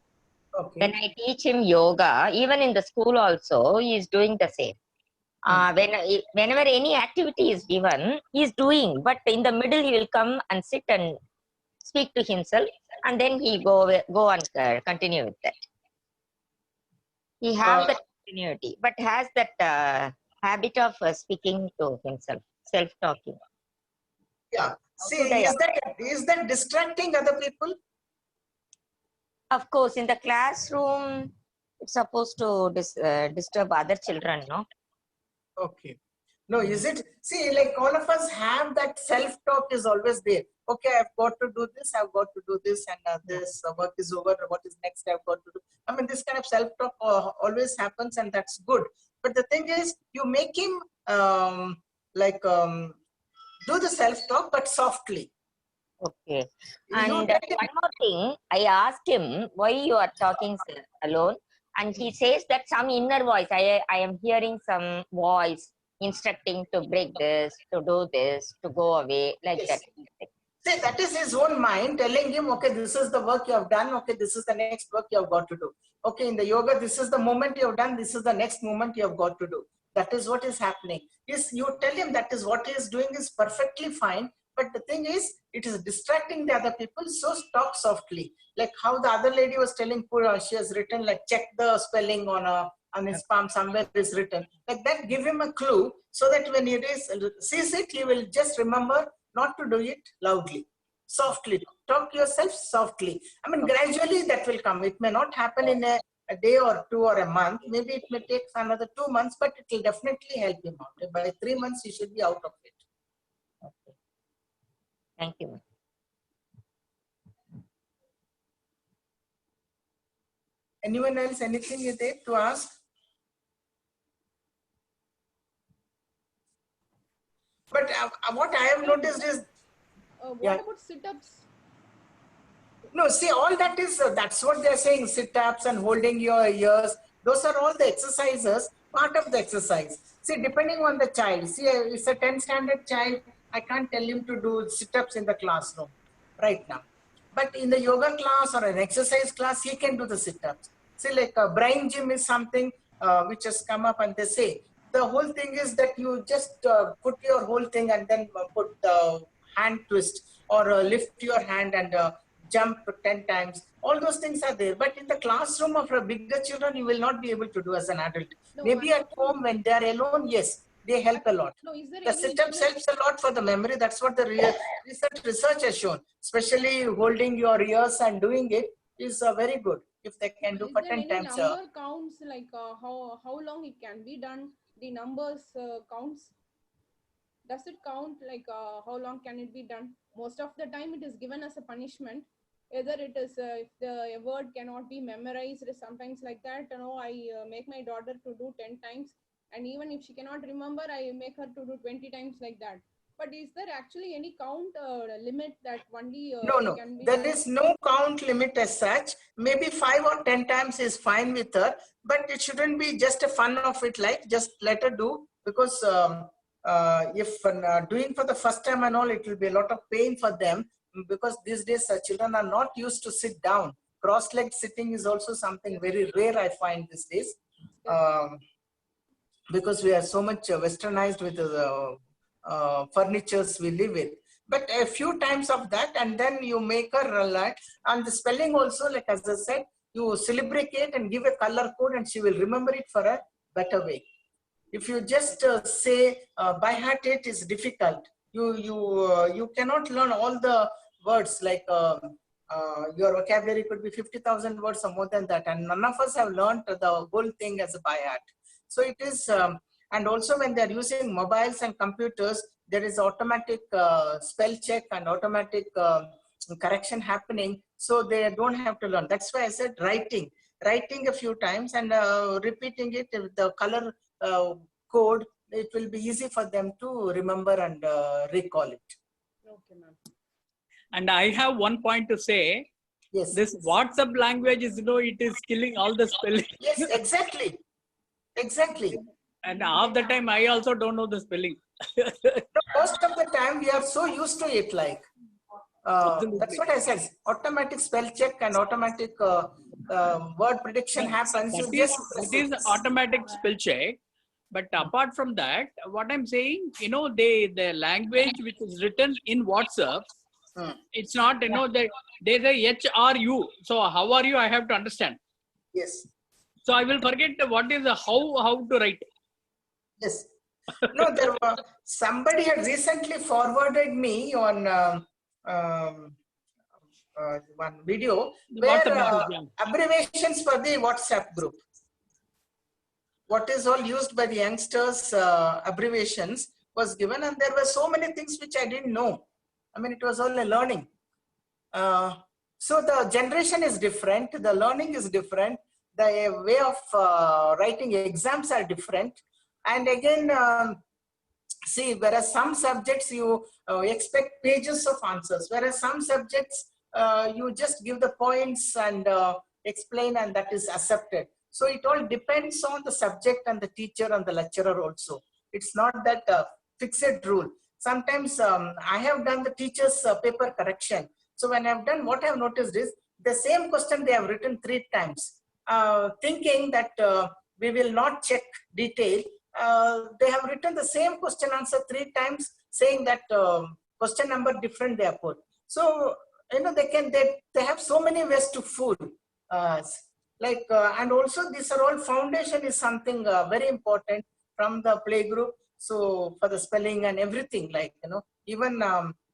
Okay. When I teach him yoga, even in the school also, he is doing the same. Whenever any activity is given, he is doing, but in the middle he will come and sit and speak to himself, and then he go and continue with that. He have that continuity, but has that habit of speaking to himself, self-talking. Yeah. See, is that distracting other people? Of course, in the classroom, it's supposed to disturb other children, no? Okay. No, is it? See, like all of us have that self-talk is always there. Okay, I've got to do this, I've got to do this, and this work is over, what is next I've got to do. I mean, this kind of self-talk always happens, and that's good. But the thing is, you make him do the self-talk, but softly. Okay. And one more thing, I asked him why you are talking alone, and he says that some inner voice, I am hearing some voice instructing to break this, to do this, to go away, like Yes. that. See, that is his own mind telling him, okay, this is the work you have done. Okay, this is the next work you have got to do. Okay, in the yoga, this is the moment you have done. This is the next moment you have got to do. That is what is happening. Yes, you tell him that is what he is doing is perfectly fine. But the thing is, it is distracting the other people. So talk softly. Like how the other lady was telling, she has written like check the spelling on his palm, somewhere is written. Like that, give him a clue so that when he sees it, he will just remember not to do it loudly, softly. Talk to yourself softly. I mean, gradually that will come. It may not happen in a day or two or a month. Maybe it may take another 2 months, but it will definitely help him out. By 3 months, he should be out of it. Okay. Thank you. Anyone else, anything you did to ask? But what I have noticed is, What about sit-ups? no, see, all that is, that's what they're saying, sit-ups and holding your ears. Those are all the exercises, part of the exercise. See, depending on the child. See, it's a 10th standard child. I can't tell him to do sit-ups in the classroom right now. But in the yoga class or an exercise class, he can do the sit-ups. See, like brain gym is something which has come up, and they say, the whole thing is that you just put your whole thing and then put the hand twist or lift your hand and jump 10 times. All those things are there. But in the classroom of bigger children, you will not be able to do as an adult. No, Maybe at home when they are alone, yes, they help a lot. No, is there The any sit-ups limit? helps a lot for the memory. That's what the research has shown. Especially holding your ears and doing it is very good. If they can do Is for there 10 any times. number counts, like how long it can be done? The numbers counts. Does it count, like how long can it be done? Most of the time it is given as a punishment. Either it is if the word cannot be memorized, sometimes like that. I make my daughter to do 10 times, and even if she cannot remember, I make her to do 20 times, like that. But is there actually any count limit that only No. can be There done? is no count limit as such. Maybe 5 or 10 times is fine with her, but it shouldn't be just a fun of it, like just let her do, because if doing for the first time and all, it will be a lot of pain for them, because these days children are not used to sit down. Cross-legged sitting is also something very rare, I find these days, because we are so much westernized with the furnitures we live with. But a few times of that, and then you make her learn. And the spelling also, like as I said, you celebrate it and give a color code, and she will remember it for a better way. If you just say by heart, it is difficult. You cannot learn all the words, like your vocabulary could be 50,000 words or more than that, and none of us have learned the whole thing as a by heart. So it is And also when they're using mobiles and computers, there is automatic spell check and automatic correction happening. So they don't have to learn. That's why I said writing a few times and repeating it with the color code. It will be easy for them to remember and recall it. Okay, ma'am. And I have one point to say. Yes. This WhatsApp language is, it is killing all the spelling. Yes, exactly. Exactly. And half the time I also don't know the spelling. Most of the time we are so used to it, like that's what I said. Automatic spell check and automatic word prediction happens. That is automatic spell check. But apart from that, what I'm saying, the language which is written in WhatsApp, it's not, they say HRU. So how are you? I have to understand. Yes. So I will forget what is how to write. Yes. No, there were somebody had recently forwarded me on one video where abbreviations for the WhatsApp group. What is all used by the youngsters, abbreviations was given, and there were so many things which I didn't know. I mean, it was all a learning. So the generation is different, the learning is different, the way of writing exams are different. And again, see, whereas some subjects you expect pages of answers, whereas some subjects you just give the points and explain, and that is accepted. So it all depends on the subject and the teacher and the lecturer also. It's not that fixed rule. Sometimes I have done the teacher's paper correction. So when I've done, what I've noticed is the same question they have written 3 times, thinking that we will not check detail. They have written the same question answer 3 times, saying that question number different they have put. So, they have so many ways to fool us. And also these are all, foundation is something very important from the playgroup. So for the spelling and everything, even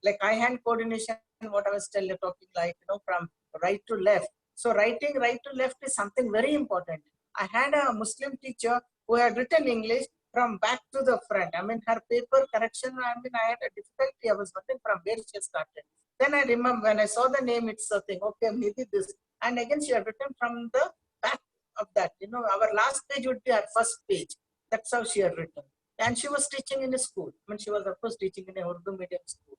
like eye-hand coordination, what I was talking, from right to left. So writing right to left is something very important. I had a Muslim teacher who had written English from back to the front. I mean, her paper correction, I had a difficulty. I was wondering from where she started. Then I remember when I saw the name, it's a thing, okay, maybe this. And again, she had written from the back of that. Our last page would be our first page. That's how she had written. And she was teaching in a school. I mean, she was, of course, teaching in a Urdu medium school.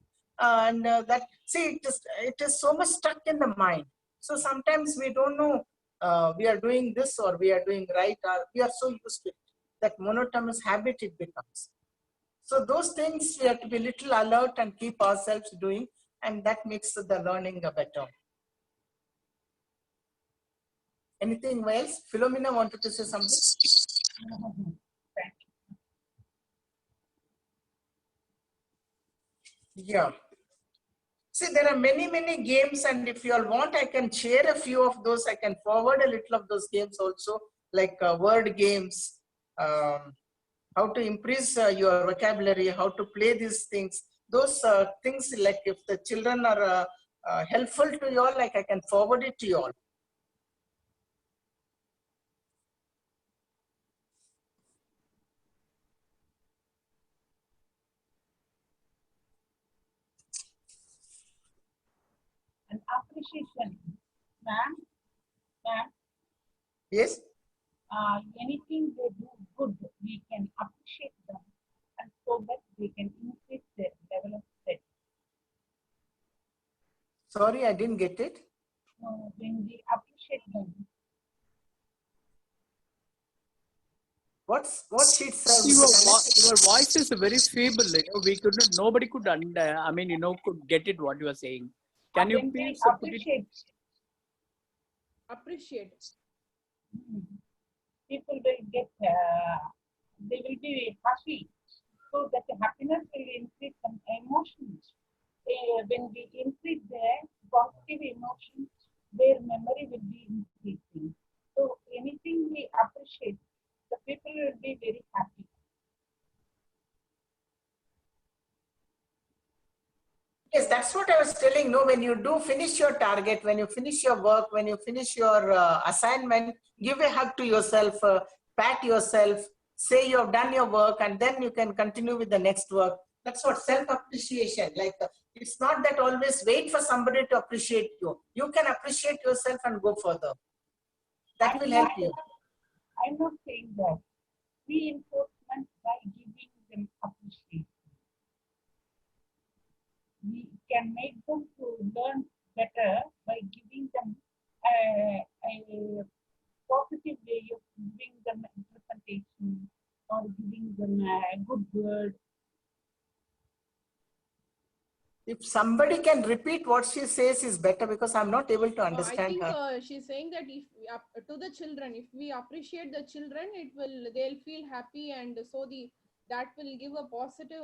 It is so much stuck in the mind. So sometimes we don't know we are doing this or we are doing right, or we are so used to it that monotonous habit it becomes. So those things we have to be little alert and keep ourselves doing, and that makes the learning better. Anything else? Philomena wanted to say something. Yeah. See, there are many games, and if you all want, I can share a few of those. I can forward a little of those games also, like word games, how to increase your vocabulary, how to play these things. Those things, like if the children are helpful to you all, like I can forward it to you all. And appreciation, ma'am. Yes. Anything they do good, we can appreciate them, and so that they can increase their level of study. Sorry, I didn't get it. When we appreciate them. What sheets Your voice is very feeble. Nobody could could get it what you are saying. Can you please appreciate? Appreciate. People will get, they will be happy, so that the happiness will increase some emotions. When we increase their positive emotions, their memory will be increasing. So anything we appreciate, the people will be very happy. Yes, that's what I was telling. No, when you do finish your target, when you finish your work, when you finish your assignment, give a hug to yourself, pat yourself, say you have done your work and then you can continue with the next work. That's what self-appreciation, like it's not that always wait for somebody to appreciate you. You can appreciate yourself and go further. That will help you. I'm not saying that. Reinforcement by giving them appreciation. We can make them to learn better by giving them a positive way of giving them interpretation or giving them a good word. If somebody can repeat what she says is better, because I'm not able to I understand think her. she's saying that if to the children, if we appreciate the children, they'll feel happy, and so that will give a positive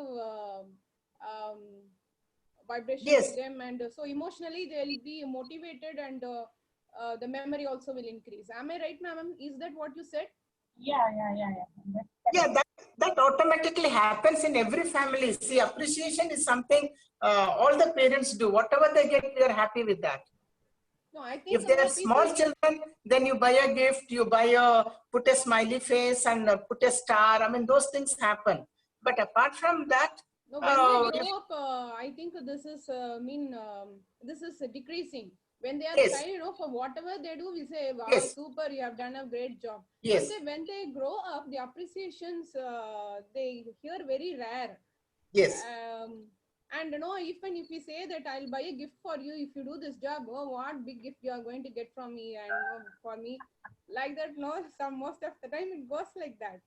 vibration Yes. to them, and so emotionally they'll be motivated, and the memory also will increase. Am I right, ma'am? Is that what you said? Yeah. Yeah, that automatically happens in every family. See, appreciation is something all the parents do. Whatever they get, we are happy with that. No, I think If they are small children, then you buy a gift, put a smiley face and put a star. I mean, those things happen. But apart from that, no, when they grow up, I think this is this is decreasing. When they are Yes. child, for whatever they do, we say, wow, Yes. super, you have done a great job. Yes. When they grow up, the appreciations, they hear very rare. Yes. And even if we say that I'll buy a gift for you if you do this job, oh, what big gift you are going to get from me, and for me, like that. No, most of the time it goes like that.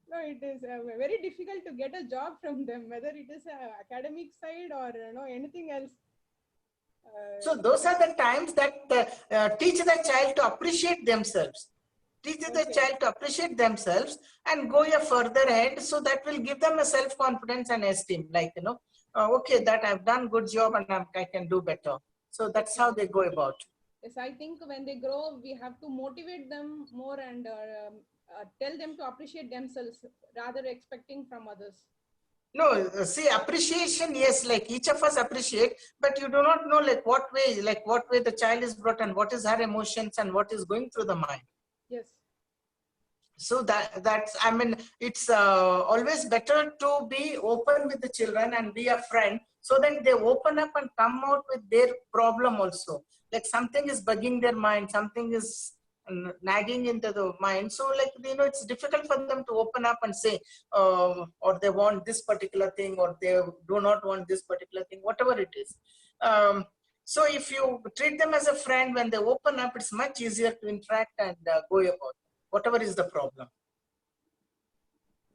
No, it is very difficult to get a job from them, whether it is academic side or anything else. So those are the times that teach the child to appreciate themselves. Teach the child to appreciate themselves and go a further ahead. So that will give them a self-confidence and esteem. Like, okay, that I've done good job and I can do better. So that's how they go about. Yes, I think when they grow, we have to motivate them more and tell them to appreciate themselves rather expecting from others. No, see, appreciation, yes, like each of us appreciate, but you do not know like what way the child is brought and what is her emotions and what is going through the mind. Yes. So that's, I mean, it's always better to be open with the children and be a friend, so that they open up and come out with their problem also. Like something is bugging their mind, something is nagging into the mind. So like, it's difficult for them to open up and say, or they want this particular thing, or they do not want this particular thing, whatever it is. So if you treat them as a friend, when they open up, it's much easier to interact and go about whatever is the problem.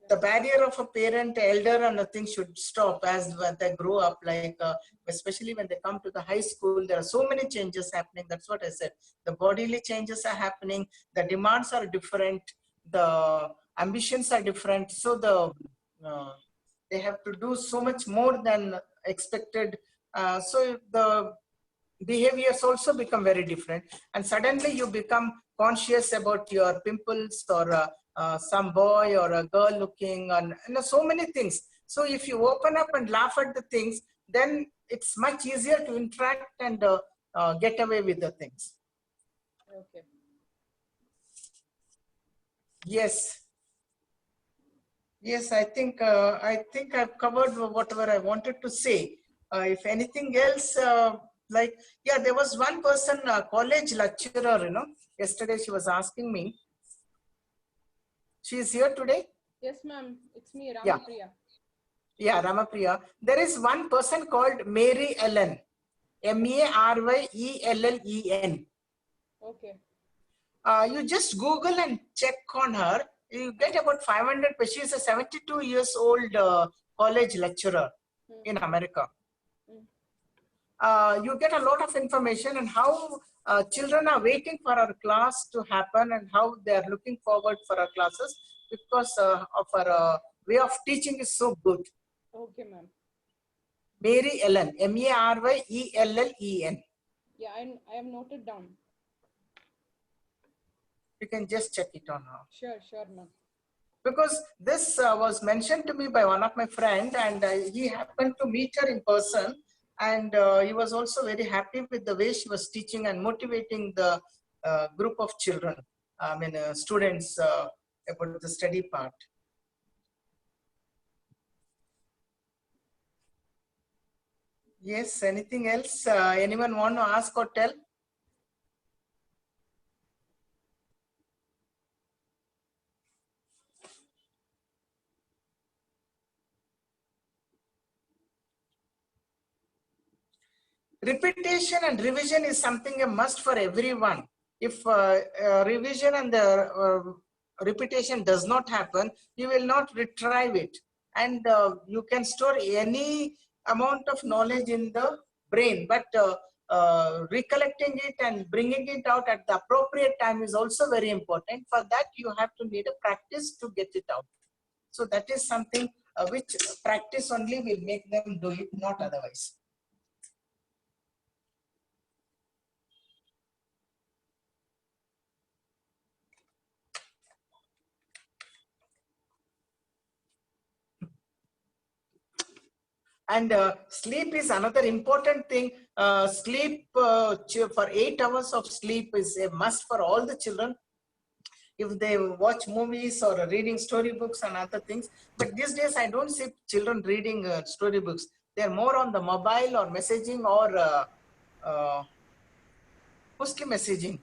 The barrier of a parent, elder, and nothing should stop as when they grow up, like especially when they come to the high school, there are so many changes happening. That's what I said. The bodily changes are happening. The demands are different. The ambitions are different. So they have to do so much more than expected. So the behaviors also become very different. And suddenly you become conscious about your pimples, or some boy or a girl looking, and so many things. So if you open up and laugh at the things, then it's much easier to interact and get away with the things. Okay. Yes. Yes, I think I've covered whatever I wanted to say. If anything else, there was one person, a college lecturer, yesterday she was asking me. She is here today? Yes, ma'am. It's me, Ramapriya. Yeah, Ramapriya. There is one person called Mary Ellen. Maryellen. Okay. You just Google and check on her. You get about 500 pages. She is a 72 years old college lecturer in America. You get a lot of information on how children are waiting for our class to happen and how they are looking forward for our classes, because of our way of teaching is so good. Okay, ma'am. Mary Ellen, Maryellen. Yeah, I have noted down. You can just check it on her. Sure, ma'am. Because this was mentioned to me by one of my friends, and he happened to meet her in person. And he was also very happy with the way she was teaching and motivating the group of children, students, about the study part. Yes, anything else? Anyone want to ask or tell? Repetition and revision is something a must for everyone. If revision and the repetition does not happen, you will not retrieve it. And you can store any amount of knowledge in the brain, but recollecting it and bringing it out at the appropriate time is also very important. For that, you have to need a practice to get it out. So that is something which practice only will make them do it, not otherwise. And sleep is another important thing. Sleep for 8 hours of sleep is a must for all the children. If they watch movies or reading storybooks and other things. But these days, I don't see children reading storybooks. They're more on the mobile or messaging or mostly messaging.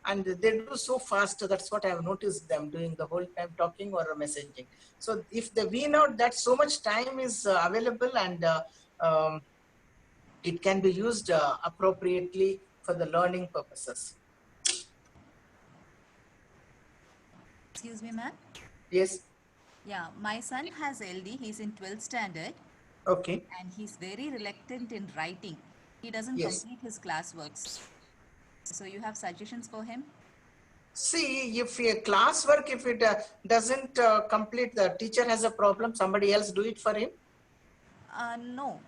And they do so fast. That's what I have noticed them doing the whole time, talking or messaging. So if they wean out that, so much time is available, and it can be used appropriately for the learning purposes. Excuse me, ma'am. Yes. Yeah, my son has LD. He's in 12th standard. Okay. And he's very reluctant in writing. He doesn't Yes. complete his classworks. So you have suggestions for him? See, if a classwork, if it doesn't complete, the teacher has a problem, somebody else do it for him? No.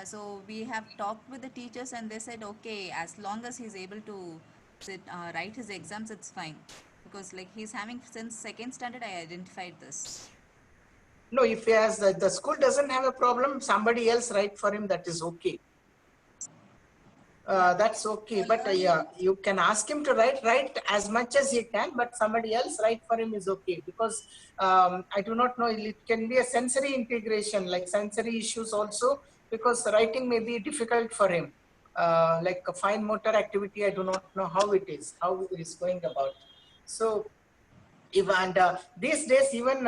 So we have talked with the teachers and they said, okay, as long as he's able to write his exams, it's fine. Because like he's having since 2nd standard, I identified this. No, if he has, the school doesn't have a problem, somebody else write for him, that is okay. That's okay, but yeah, you can ask him to write as much as he can, but somebody else write for him is okay, because I do not know, it can be a sensory integration, like sensory issues also, because writing may be difficult for him. Like a fine motor activity, I do not know how it is going about. So, these days, even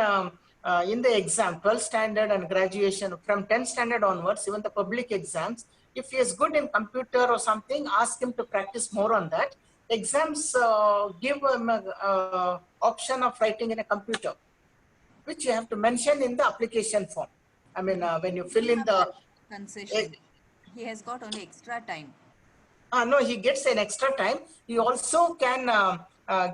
in the exam, 12th standard and graduation, from 10th standard onwards, even the public exams, if he is good in computer or something, ask him to practice more on that. Exams give him an option of writing in a computer, which you have to mention in the application form. I mean, when you fill in the concession, he has got only extra time. No, he gets an extra time. He also can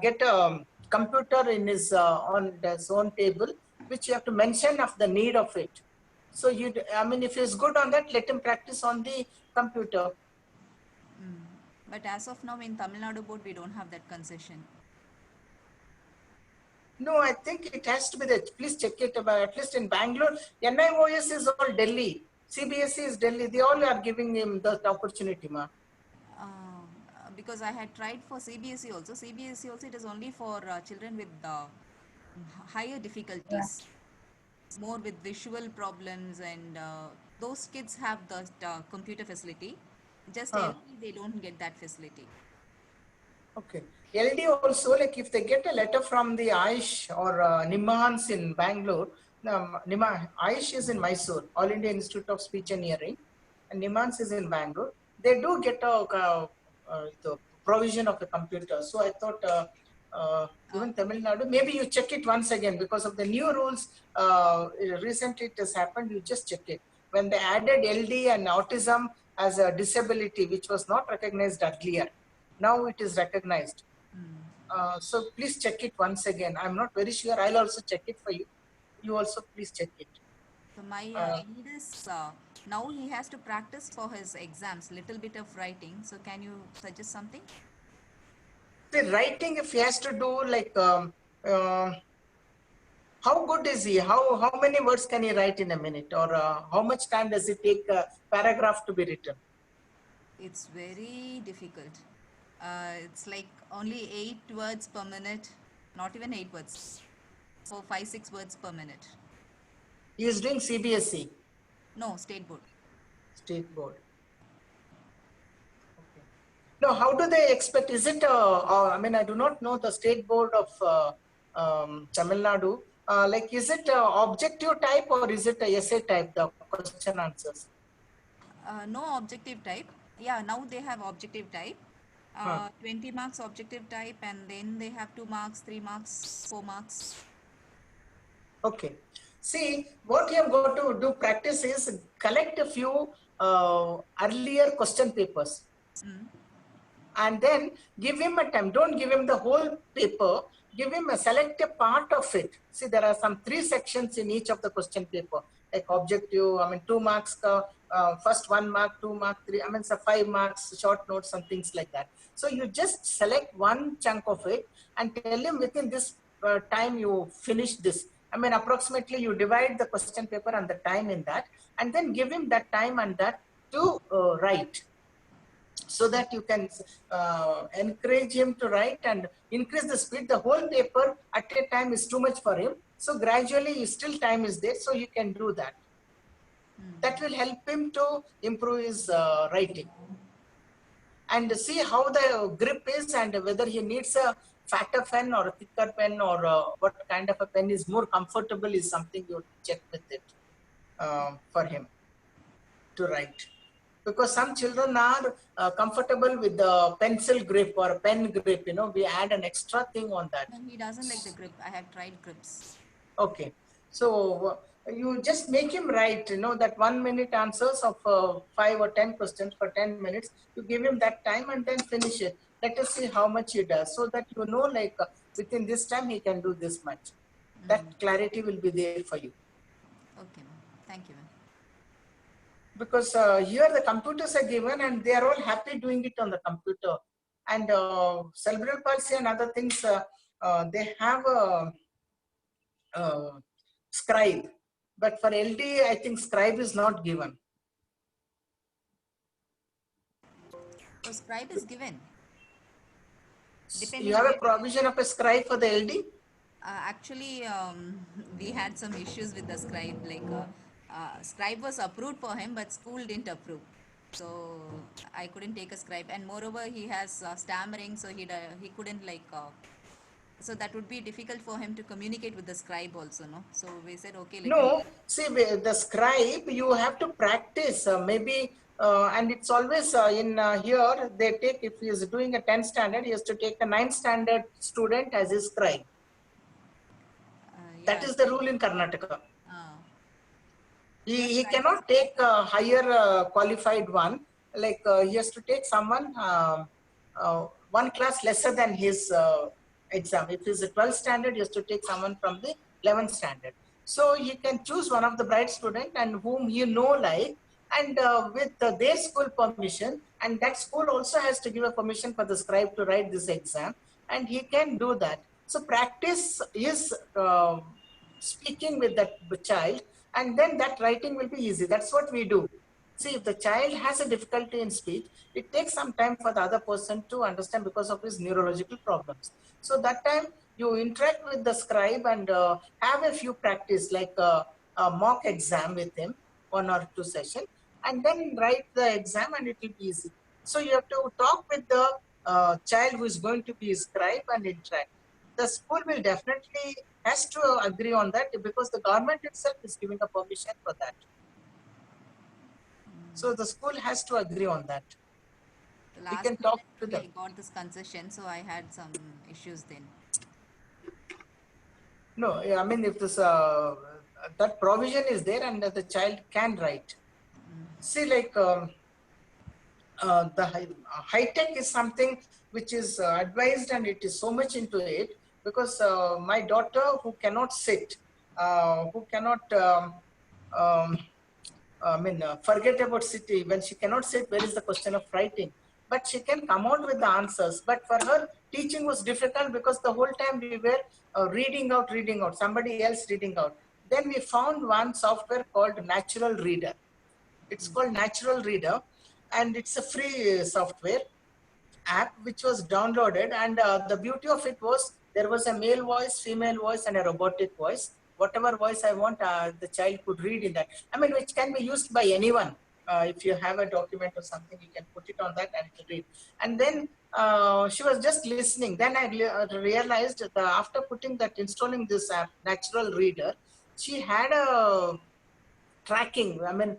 get a computer in his on his own table, which you have to mention of the need of it. So I mean, if he's good on that, let him practice on the computer. But as of now, in Tamil Nadu board, we don't have that concession. No, I think it has to be there. Please check it about, at least in Bangalore. NIOS is all Delhi. CBSE is Delhi. They all are giving him the opportunity, ma. Because I had tried for CBSE also. CBSE also, it is only for children with higher difficulties, more with visual problems, and those kids have the computer facility. Just LD, they don't get that facility. Okay. LD also, like if they get a letter from the Aish or Nimans in Bangalore, Aish is in Mysore, All India Institute of Speech and Hearing, and Nimans is in Bangalore. They do get the provision of a computer. So I thought even Tamil Nadu, maybe you check it once again, because of the new rules. Recently it has happened, you just check it. When they added LD and autism as a disability, which was not recognized earlier, now it is recognized. So please check it once again. I'm not very sure. I'll also check it for you. You also please check it. So my need is now he has to practice for his exams, little bit of writing. So can you suggest something? The writing, if he has to do like, how good is he? How many words can he write in a minute? Or how much time does it take a paragraph to be written? It's very difficult. It's like only 8 words per minute, not even 8 words. So 5-6 words per minute. He is doing CBSE. No, state board. State board. No, how do they expect? Is it, I mean, I do not know the state board of Tamil Nadu. Like, is it objective type or is it a essay type, the question answers? No objective type. Yeah, now they have objective type. 20 marks objective type, and then they have 2 marks, 3 marks, 4 marks. Okay. See, what you have got to do practice is collect a few earlier question papers. And then give him a time. Don't give him the whole paper. Give him a select a part of it. See, there are some 3 sections in each of the question paper, like objective, I mean, 2 marks, first 1 mark, 2 mark, 3, I mean, so 5 marks, short notes and things like that. So you just select one chunk of it and tell him within this time you finish this. I mean, approximately you divide the question paper and the time in that, and then give him that time and that to write, so that you can encourage him to write and increase the speed. The whole paper at a time is too much for him. So gradually still time is there, so you can do that. That will help him to improve his writing. And see how the grip is and whether he needs a fatter pen or a thicker pen, or what kind of a pen is more comfortable is something you check with it for him to write. Because some children are comfortable with the pencil grip or pen grip, you know, we add an extra thing on that. No, he doesn't like the grip. I have tried grips. Okay. So you just make him write, you know, that 1 minute answers of 5 or 10 questions for 10 minutes. You give him that time and then finish it. Let us see how much he does, so that you know, like within this time he can do this much. That clarity will be there for you. Okay, ma'am. Thank you, ma'am. Because here the computers are given and they are all happy doing it on the computer. And cerebral palsy and other things, they have a scribe. But for LD, I think scribe is not given. So scribe is given. You have a provision of a scribe for the LD? Actually, we had some issues with the scribe. Like, scribe was approved for him, but school didn't approve. So I couldn't take a scribe. And moreover, he has stammering, so he couldn't like. So that would be difficult for him to communicate with the scribe also, no? So we said, okay. No, see, the scribe, you have to practice, maybe, and it's always in here, they take, if he is doing a 10th standard, he has to take a 9th standard student as his scribe. Yeah. That is the rule in Karnataka. He cannot take a higher qualified one, like he has to take someone one class lesser than his exam. If it's a 12th standard, he has to take someone from the 11th standard. So he can choose one of the bright student and whom you know, like, and with their school permission, and that school also has to give a permission for the scribe to write this exam, and he can do that. So practice is speaking with that child, and then that writing will be easy. That's what we do. See, if the child has a difficulty in speech, it takes some time for the other person to understand because of his neurological problems. So that time you interact with the scribe and have a few practice, like a mock exam with him, 1 or 2 sessions, and then write the exam and it will be easy. So you have to talk with the child who is going to be his scribe and interact. The school will definitely has to agree on that, because the government itself is giving a permission for that. So the school has to agree on that. We can talk to them. I got this concession, so I had some issues then. No, I mean, if this that provision is there and the child can write. See, like the high tech is something which is advised, and it is so much into it, because my daughter, who cannot sit, who cannot forget about sitting. When she cannot sit, where is the question of writing? But she can come out with the answers. But for her, teaching was difficult, because the whole time we were reading out, somebody else reading out. Then we found one software called Natural Reader. It's called Natural Reader, and it's a free software app which was downloaded. And the beauty of it was, there was a male voice, female voice, and a robotic voice. Whatever voice I want, the child could read in that. I mean, which can be used by anyone. If you have a document or something, you can put it on that and read. And then she was just listening. Then I realized that after installing this app, Natural Reader, she had a tracking. I mean,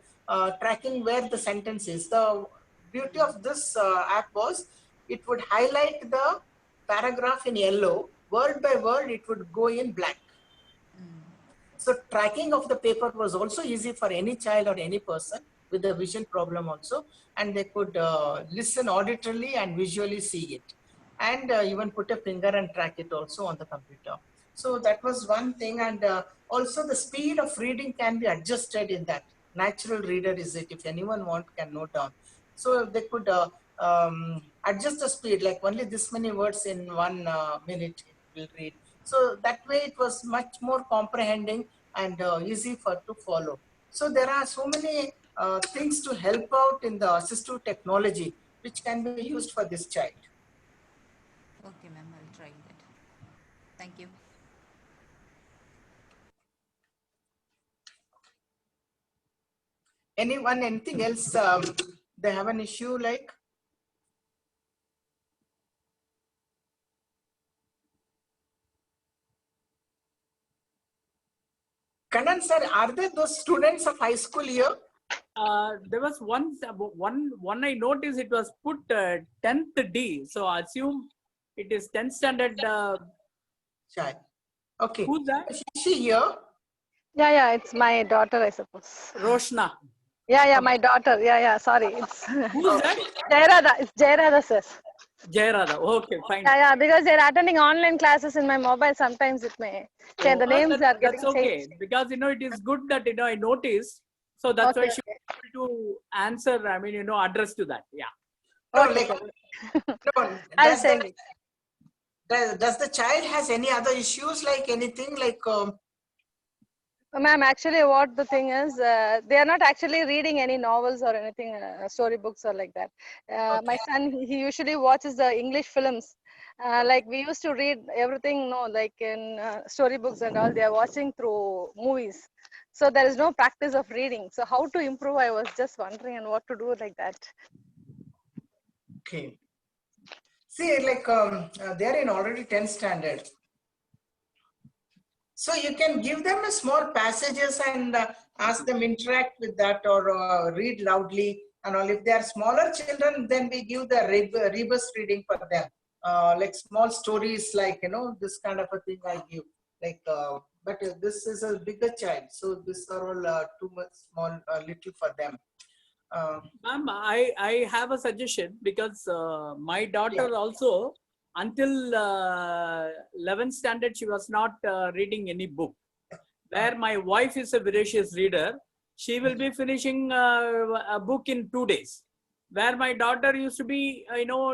tracking where the sentence is. The beauty of this app was it would highlight the paragraph in yellow, word by word, it would go in black. So tracking of the paper was also easy for any child or any person with a vision problem also, and they could listen auditorily and visually see it, and even put a finger and track it also on the computer. So that was one thing, and also the speed of reading can be adjusted in that. Natural Reader is it, if anyone can note down. So they could adjust the speed, like only this many words in 1 minute it will read. So that way it was much more comprehending and easy to follow. So there are so many things to help out in the assistive technology, which can be used for this child. Okay, ma'am, I'll try that. Thank you. Anyone, anything else? They have an issue like? Kannan sir, are there those students of high school here? There was one I noticed, it was put 10th D. So I assume it is 10th standard. Child. Okay. Who's that? Is she here? Yeah, it's my daughter, I suppose. Roshna. Yeah, my daughter. Yeah, sorry. It's Who's that? Jayarada. It's Jayarada, sir. Jayarada. Okay, fine. Yeah, because they're attending online classes in my mobile. Sometimes it may change. The names are getting That's okay. changed. Because, it is good that, I noticed. So that's why she was able to answer, address to that. Yeah. No, Okay. no, I'll send it. Does the child has any other issues like anything like? Ma'am, actually, what the thing is, they are not actually reading any novels or anything, storybooks or like that. My son, he usually watches the English films. Like we used to read everything, like in storybooks and all. They are watching through movies. So there is no practice of reading. So how to improve? I was just wondering and what to do like that. Okay. See, like they are in already 10th standard. So you can give them a small passages and ask them interact with that or read loudly and all. If they are smaller children, then we give the rebus reading for them. Like small stories, like, this kind of a thing I give. Like, but this is a bigger child. So these are all too much small, little for them. Ma'am, I have a suggestion because my daughter also, until 11th standard, she was not reading any book. Where my wife is a voracious reader, she will be finishing a book in 2 days. Where my daughter used to be,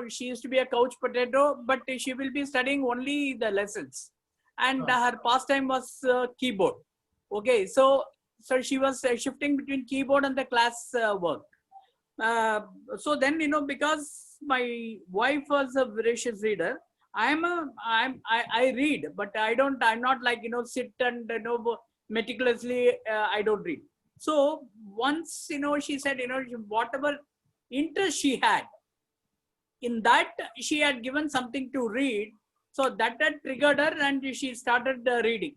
she used to be a couch potato, but she will be studying only the lessons. And her pastime was keyboard. Okay, so she was shifting between keyboard and the class work. So then, because my wife was a voracious reader, I read, but I'm not like, sit and, meticulously, I don't read. So once, she said, whatever interest she had, in that she had given something to read. So that had triggered her and she started reading.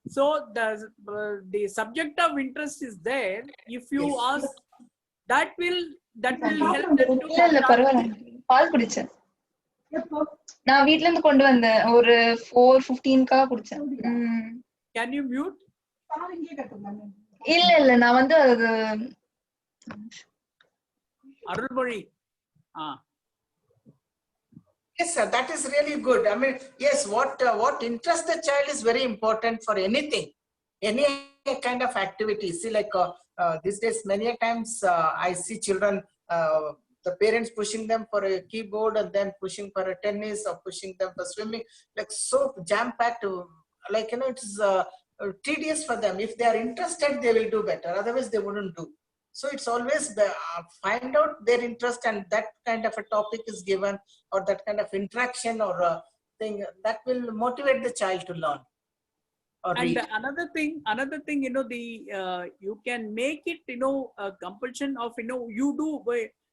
So the subject of interest is there. If you ask, that will help them to. இல்ல பரவாயில்ல பால் குடிச்சேன் நான் வீட்ல இருந்து கொண்டு வந்தேன் ஒரு 4:15 குடிச்சேன். Can you mute? இல்ல நான் வந்து அது Arulmozhi. Yes, sir, that is really good. I mean, yes, what interests the child is very important for anything, any kind of activity. See, like these days, many times I see children, the parents pushing them for a keyboard and then pushing for a tennis or pushing them for swimming, like so jam-packed, like, it's tedious for them. If they are interested, they will do better. Otherwise, they wouldn't do. So it's always find out their interest and that kind of a topic is given or that kind of interaction or thing that will motivate the child to learn. or And read. another thing, you know, you can make it, you know, a compulsion of, you know,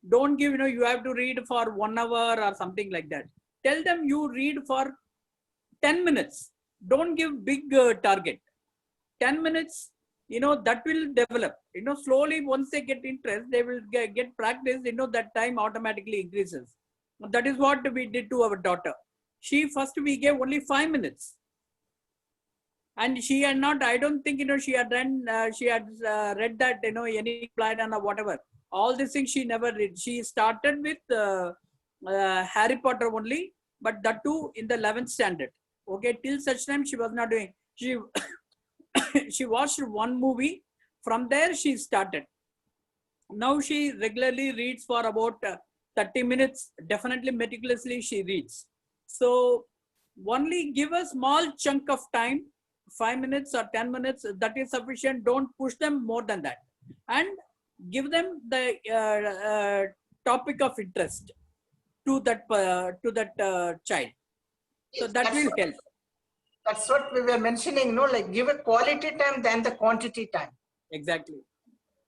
don't give, you know, you have to read for 1 hour or something like that. Tell them you read for 10 minutes. Don't give big target. 10 minutes, you know, that will develop, you know, slowly. Once they get interest, they will get practice, you know, that time automatically increases. That is what we did to our daughter. First we gave only 5 minutes. And she had not, I don't think, you know, she had read that, you know, any plan or whatever. All these things she never read. She started with Harry Potter only, but that too in the 11th standard. Okay, till such time she was not doing. She watched one movie. From there she started. Now she regularly reads for about 30 minutes. Definitely meticulously she reads. So only give a small chunk of time, 5 minutes or 10 minutes, that is sufficient. Don't push them more than that. And give them the topic of interest to that child. So Yes, that will help. That's what we were mentioning, no, like give a quality time than the quantity time. Exactly.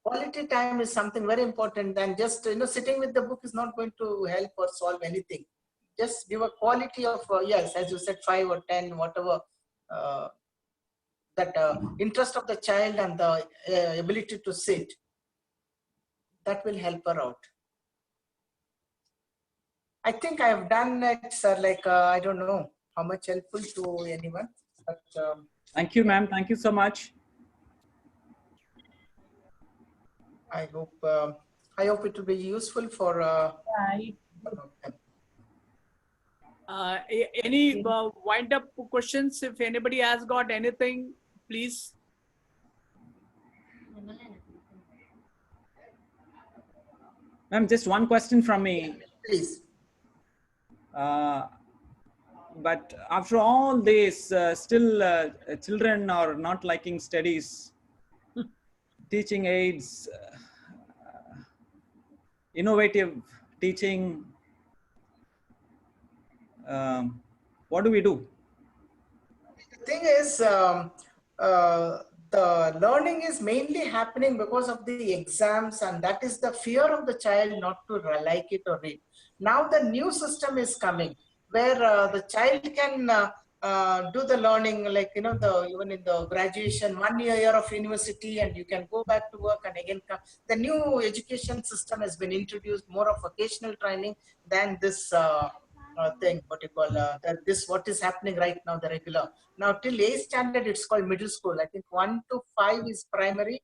Quality time is something very important, and just, you know, sitting with the book is not going to help or solve anything. Just give a quality of, yes, as you said, 5 or 10, whatever, that interest of the child and the ability to sit, that will help her out. I think I have done it, sir, like, I don't know how much helpful to anyone, but Thank you, ma'am. Thank you so much. I hope it will be useful for Any wind up questions? If anybody has got anything, please. Ma'am, just one question from me. Please. But after all this, still children are not liking studies, teaching aids, innovative teaching. What do we do? The thing is, the learning is mainly happening because of the exams, and that is the fear of the child not to like it or read. Now the new system is coming where the child can do the learning, like, you know, even in the graduation, 1 year of university, and you can go back to work and again come. The new education system has been introduced, more of vocational training than this thing, what you call what is happening right now, the regular. Now till 8th standard, it's called middle school. I think 1 to 5 is primary,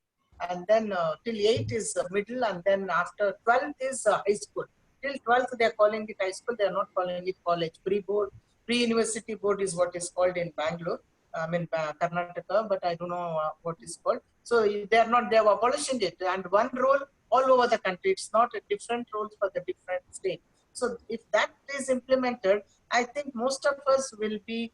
and then till 8 is middle, and then after 12th is high school. Till 12th, they're calling it high school. They're not calling it college. Pre-board, pre-university board is what is called in Bangalore. I mean, Karnataka, but I don't know what is called. So they're abolishing it. And one role all over the country. It's not a different rules for the different state. So if that is implemented, I think most of us will be,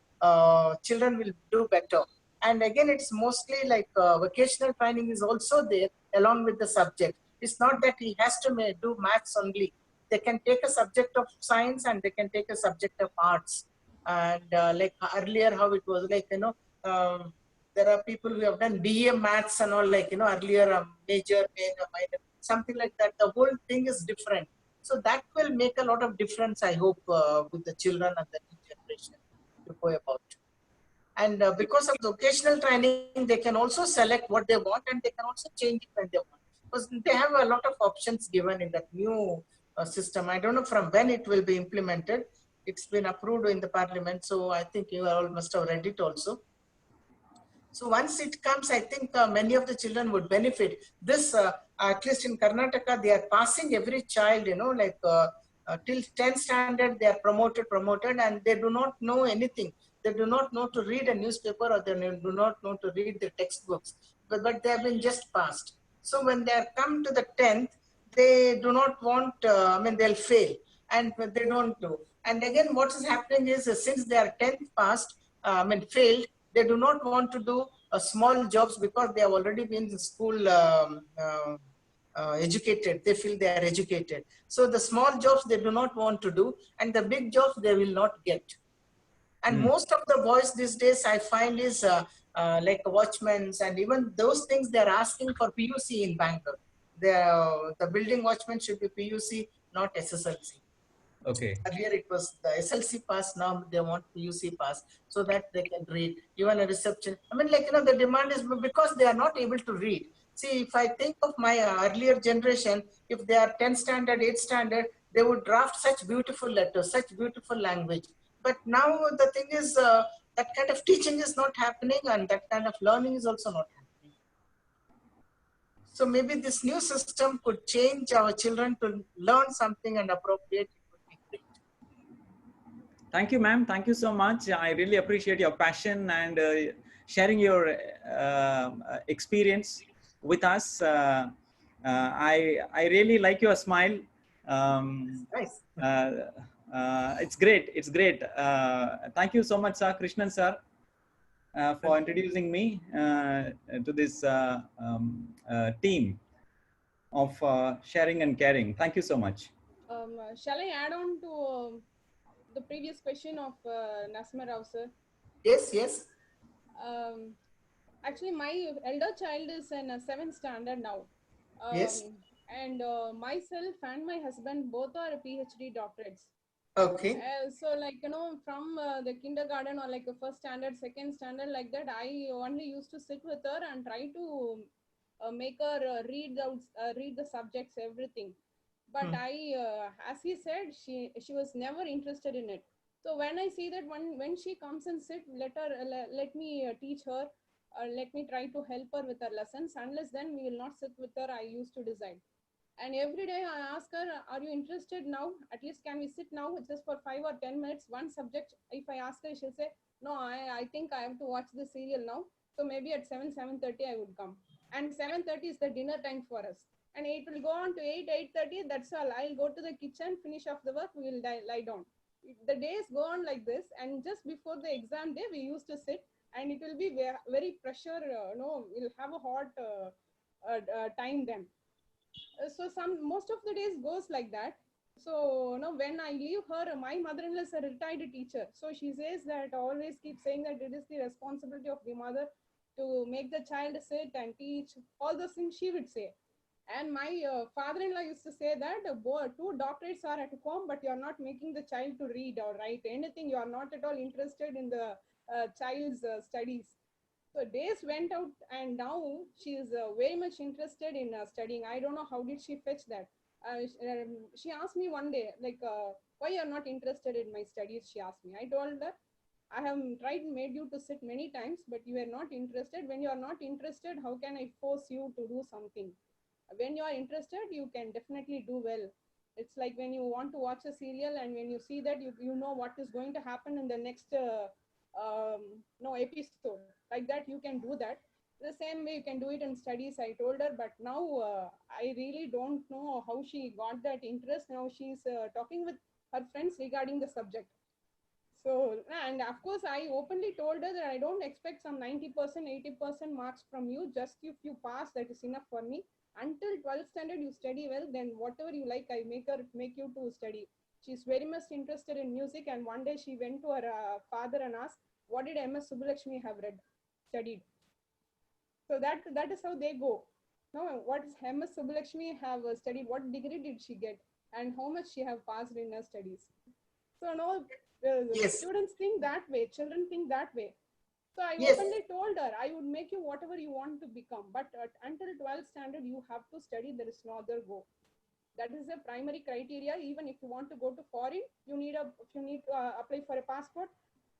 children will do better. And again, it's mostly like vocational training is also there along with the subject. It's not that he has to do maths only. They can take a subject of science and they can take a subject of arts. And like earlier, how it was like, you know, there are people who have done BA maths and all, like, you know, earlier major, minor, something like that. The whole thing is different. So that will make a lot of difference, I hope, with the children and the new generation to go about. And because of the vocational training, they can also select what they want, and they can also change it when they want. Because they have a lot of options given in that new system. I don't know from when it will be implemented. It's been approved in the parliament. So I think you all must have read it also. So once it comes, I think many of the children would benefit. This, at least in Karnataka, they are passing every child, you know, like till 10th standard, they are promoted, and they do not know anything. They do not know to read a newspaper, or they do not know to read the textbooks, but they have been just passed. So when they are come to the 10th, they do not want, I mean, they'll fail, and they don't do. And again, what is happening is, since they are 10th passed, I mean, failed, they do not want to do small jobs because they have already been in school educated. They feel they are educated. So the small jobs they do not want to do, and the big jobs they will not get. And most of the boys these days, I find, is like watchmen's, and even those things they're asking for PUC in Bangalore. The building watchman should be PUC, not SSLC. Okay. Earlier it was the SLC pass, now they want PUC pass so that they can read. Even a reception, I mean, like, you know, the demand is because they are not able to read. See, if I think of my earlier generation, if they are 10th standard, 8th standard, they would draft such beautiful letters, such beautiful language. But now the thing is, that kind of teaching is not happening, and that kind of learning is also not happening. So maybe this new system could change our children to learn something and appropriate. Thank you, ma'am. Thank you so much. I really appreciate your passion and sharing your experience with us. I really like your smile. Nice. It's great. It's great. Thank you so much, sir, Krishnan sir, for introducing me to this team of sharing and caring. Thank you so much. Shall I add on to the previous question of Nasima Rao, sir? Yes, yes. Actually, my elder child is in 7th standard now. Yes. And myself and my husband both are PhD doctorates. Okay. So, like, you know, from the kindergarten or like a 1st standard, 2nd standard, like that, I only used to sit with her and try to make her read the subjects, everything. But as he said, she was never interested in it. So when I see that when she comes and sit, let me teach her, let me try to help her with her lessons. Unless then we will not sit with her, I used to decide. And every day I ask her, are you interested now? At least can we sit now just for 5 or 10 minutes, one subject? If I ask her, she'll say, no, I think I have to watch the serial now. So maybe at 7:30 I would come. And 7:30 is the dinner time for us. And it will go on to 8:30. That's all. I'll go to the kitchen, finish off the work, we will lie down. The days go on like this. And just before the exam day, we used to sit, and it will be very pressure. We'll have a hot time then. So most of the days goes like that. So when I leave her, my mother-in-law is a retired teacher. So she says that, always keep saying that it is the responsibility of the mother to make the child sit and teach. All those things she would say. And my father-in-law used to say that 2 doctorates are at home, but you're not making the child to read or write anything. You're not at all interested in the child's studies. So days went out, and now she is very much interested in studying. I don't know how did she fetch that. She asked me one day, like, why you're not interested in my studies, she asked me. I told her, I have tried and made you to sit many times, but you are not interested. When you are not interested, how can I force you to do something? When you are interested, you can definitely do well. It's like when you want to watch a serial, and when you see that you know what is going to happen in the next episode, like that you can do that. The same way you can do it in studies, I told her. But now I really don't know how she got that interest. Now she's talking with her friends regarding the subject. So, and of course, I openly told her that I don't expect some 90%, 80% marks from you. Just if you pass, that is enough for me. Until 12th standard, you study well, then whatever you like, I make you to study. She's very much interested in music, and one day she went to her father and asked, what did MS Subbulakshmi have studied? So that is how they go. No, what is MS Subbulakshmi have studied? What degree did she get? And how much she have passed in her studies? So Yes. Students think that way, children think that way. So I Yes. openly told her, I would make you whatever you want to become, but until 12th standard, you have to study. There is no other go. That is the primary criteria. Even if you want to go to foreign, you need to apply for a passport.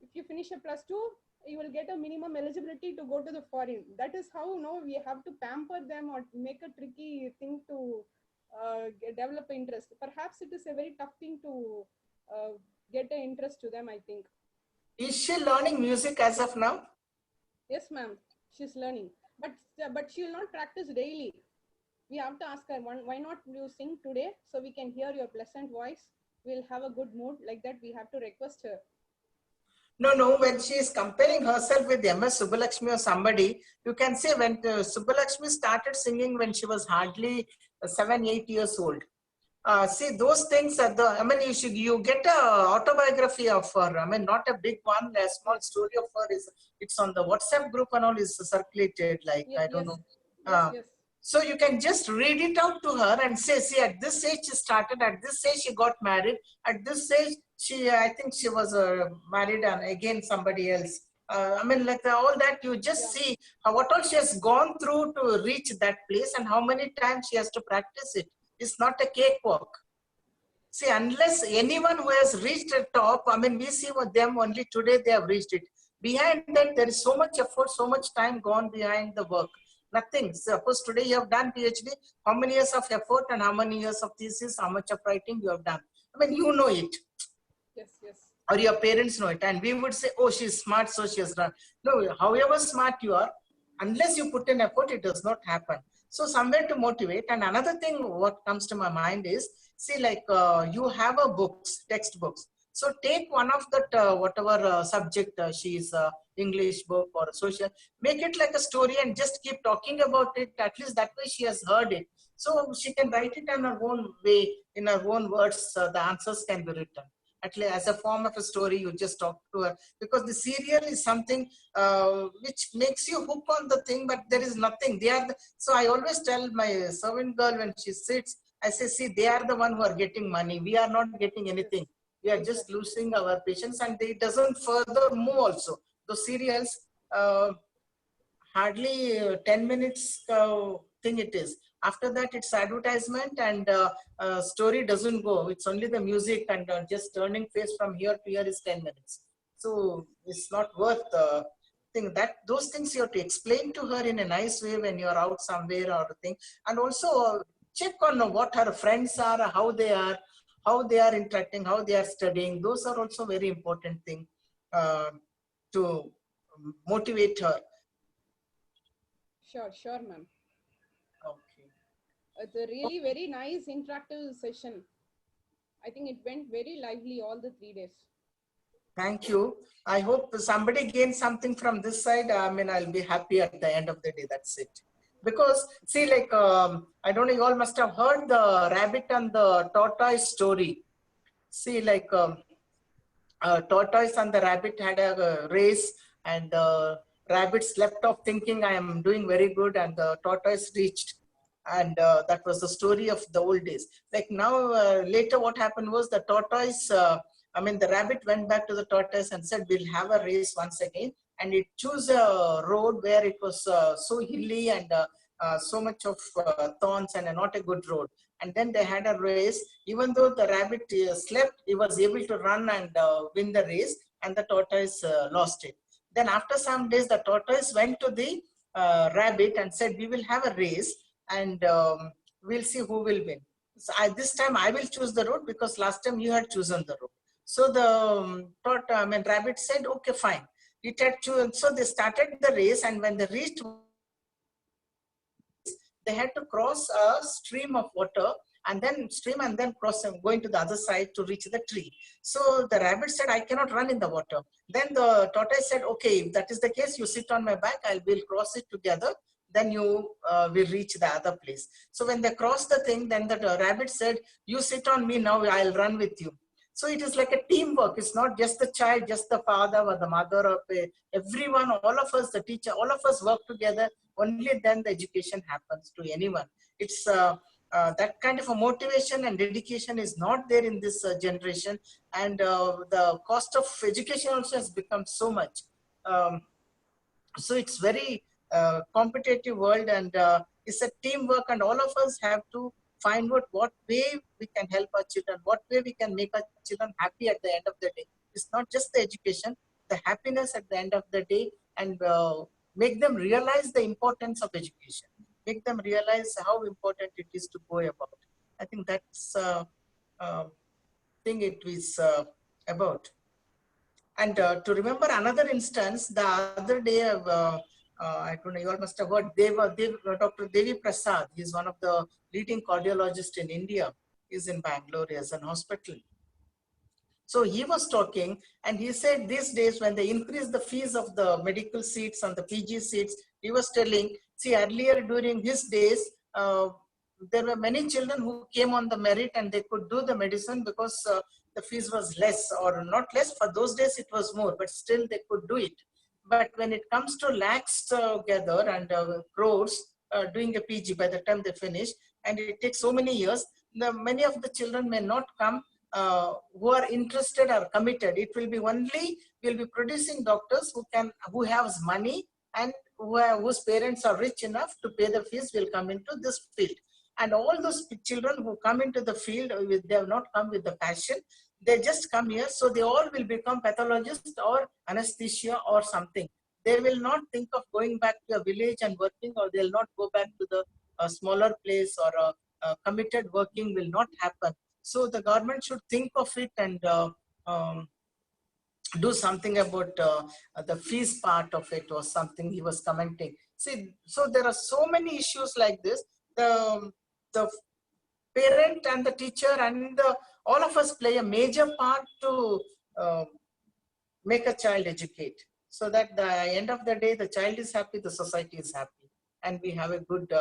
If you finish a +2, you will get a minimum eligibility to go to the foreign. That is how we have to pamper them or make a tricky thing to develop interest. Perhaps it is a very tough thing to get an interest to them, I think. Is she learning music as of now? Yes, ma'am. She's learning, but she will not practice daily. We have to ask her, why not you sing today so we can hear your pleasant voice? We'll have a good mood. Like that, we have to request her. No. When she is comparing herself with MS Subbulakshmi or somebody, you can say when Subbulakshmi started singing when she was hardly 7-8 years old. see those things are I mean, you get a autobiography of her. I mean, not a big one, a small story of her it's on the WhatsApp group and all is circulated. Like, Yes, I don't yes, know. yes, yes. So you can just read it out to her and say, see, at this age she started, at this age she got married, at this age I think she was married and again somebody else. I mean, like all that, you just see what all she has gone through to reach that place and how many times she has to practice it. It's not a cakewalk. See, unless anyone who has reached the top, I mean, we see what them only today they have reached it. Behind that, there is so much effort, so much time gone behind the work. Nothing. Suppose today you have done PhD, how many years of effort and how many years of thesis, how much of writing you have done. I mean, you know it. Yes, yes. Or your parents know it. And we would say, oh, she's smart, so she has done. No, however smart you are, unless you put in effort, it does not happen. So somewhere to motivate. And another thing what comes to my mind is, see, like you have a books, textbooks. So take one of that, whatever subject she is, English book or social, make it like a story and just keep talking about it. At least that way she has heard it. So she can write it in her own way, in her own words, the answers can be written. At least as a form of a story, you just talk to her. Because the serial is something which makes you hook on the thing, but there is nothing. So I always tell my servant girl when she sits, I say, see, they are the one who are getting money. We are not getting anything. We are just losing our patience, and it doesn't further move also. Those serials, hardly 10 minutes thing it is. After that, it's advertisement and story doesn't go. It's only the music and just turning face from here to here is 10 minutes. So it's not worth thing. Those things you have to explain to her in a nice way when you're out somewhere or thing. And also check on what her friends are, how they are interacting, how they are studying. Those are also very important thing to motivate her. Sure, ma'am. Okay. It's a really very nice interactive session. I think it went very lively all the 3 days. Thank you. I hope somebody gains something from this side. I mean, I'll be happy at the end of the day. That's it. Because see, like, I don't know, you all must have heard the rabbit and the tortoise story. See, like, tortoise and the rabbit had a race, and the rabbit slept off thinking I am doing very good, and the tortoise reached. And that was the story of the old days. Like now, later what happened was the tortoise, the rabbit went back to the tortoise and said, we'll have a race once again. And it chose a road where it was so hilly and so much of thorns and not a good road. And then they had a race. Even though the rabbit slept, he was able to run and win the race, and the tortoise lost it. Then after some days, the tortoise went to the rabbit and said, we will have a race and we'll see who will win. So this time I will choose the road because last time you had chosen the road. So the rabbit said, okay, fine. It had chosen. So they started the race, and when they reached, they had to cross a stream of water and then cross and going to the other side to reach the tree. So the rabbit said, I cannot run in the water. Then the tortoise said, okay, if that is the case, you sit on my back, we'll cross it together. Then you will reach the other place. So when they crossed the thing, then the rabbit said, you sit on me now, I'll run with you. So it is like a teamwork. It's not just the child, just the father or the mother, or everyone, all of us, the teacher, all of us work together. Only then the education happens to anyone. It's that kind of a motivation and dedication is not there in this generation. And the cost of education also has become so much. So it's very competitive world, and it's a teamwork, and all of us have to find out what way we can help our children, what way we can make our children happy at the end of the day. It's not just the education, the happiness at the end of the day, and make them realize the importance of education, make them realize how important it is to go about. I think that's thing it is about. And to remember another instance, the other day, I don't know, you all must have heard Dr. Devi Prasad. He's one of the leading cardiologists in India. He's in Bangalore as an hospital. So he was talking, and he said these days when they increase the fees of the medical seats and the PG seats, he was telling, see, earlier during his days, there were many children who came on the merit and they could do the medicine because the fees was less, or not less. For those days it was more, but still they could do it. But when it comes to lakhs together and crores doing a PG by the time they finish, and it takes so many years, many of the children may not come who are interested or committed. It will be only, we'll be producing doctors who have money and whose parents are rich enough to pay the fees will come into this field. And all those children who come into the field, they have not come with the passion. They just come here, so they all will become pathologists or anesthesia or something. They will not think of going back to a village and working, or they'll not go back to the smaller place, or committed working will not happen. So the government should think of it and do something about the fees part of it, or something he was commenting. See, so there are so many issues like this. The parent and the teacher and all of us play a major part to make a child educate, so that the end of the day, the child is happy, the society is happy, and we have a good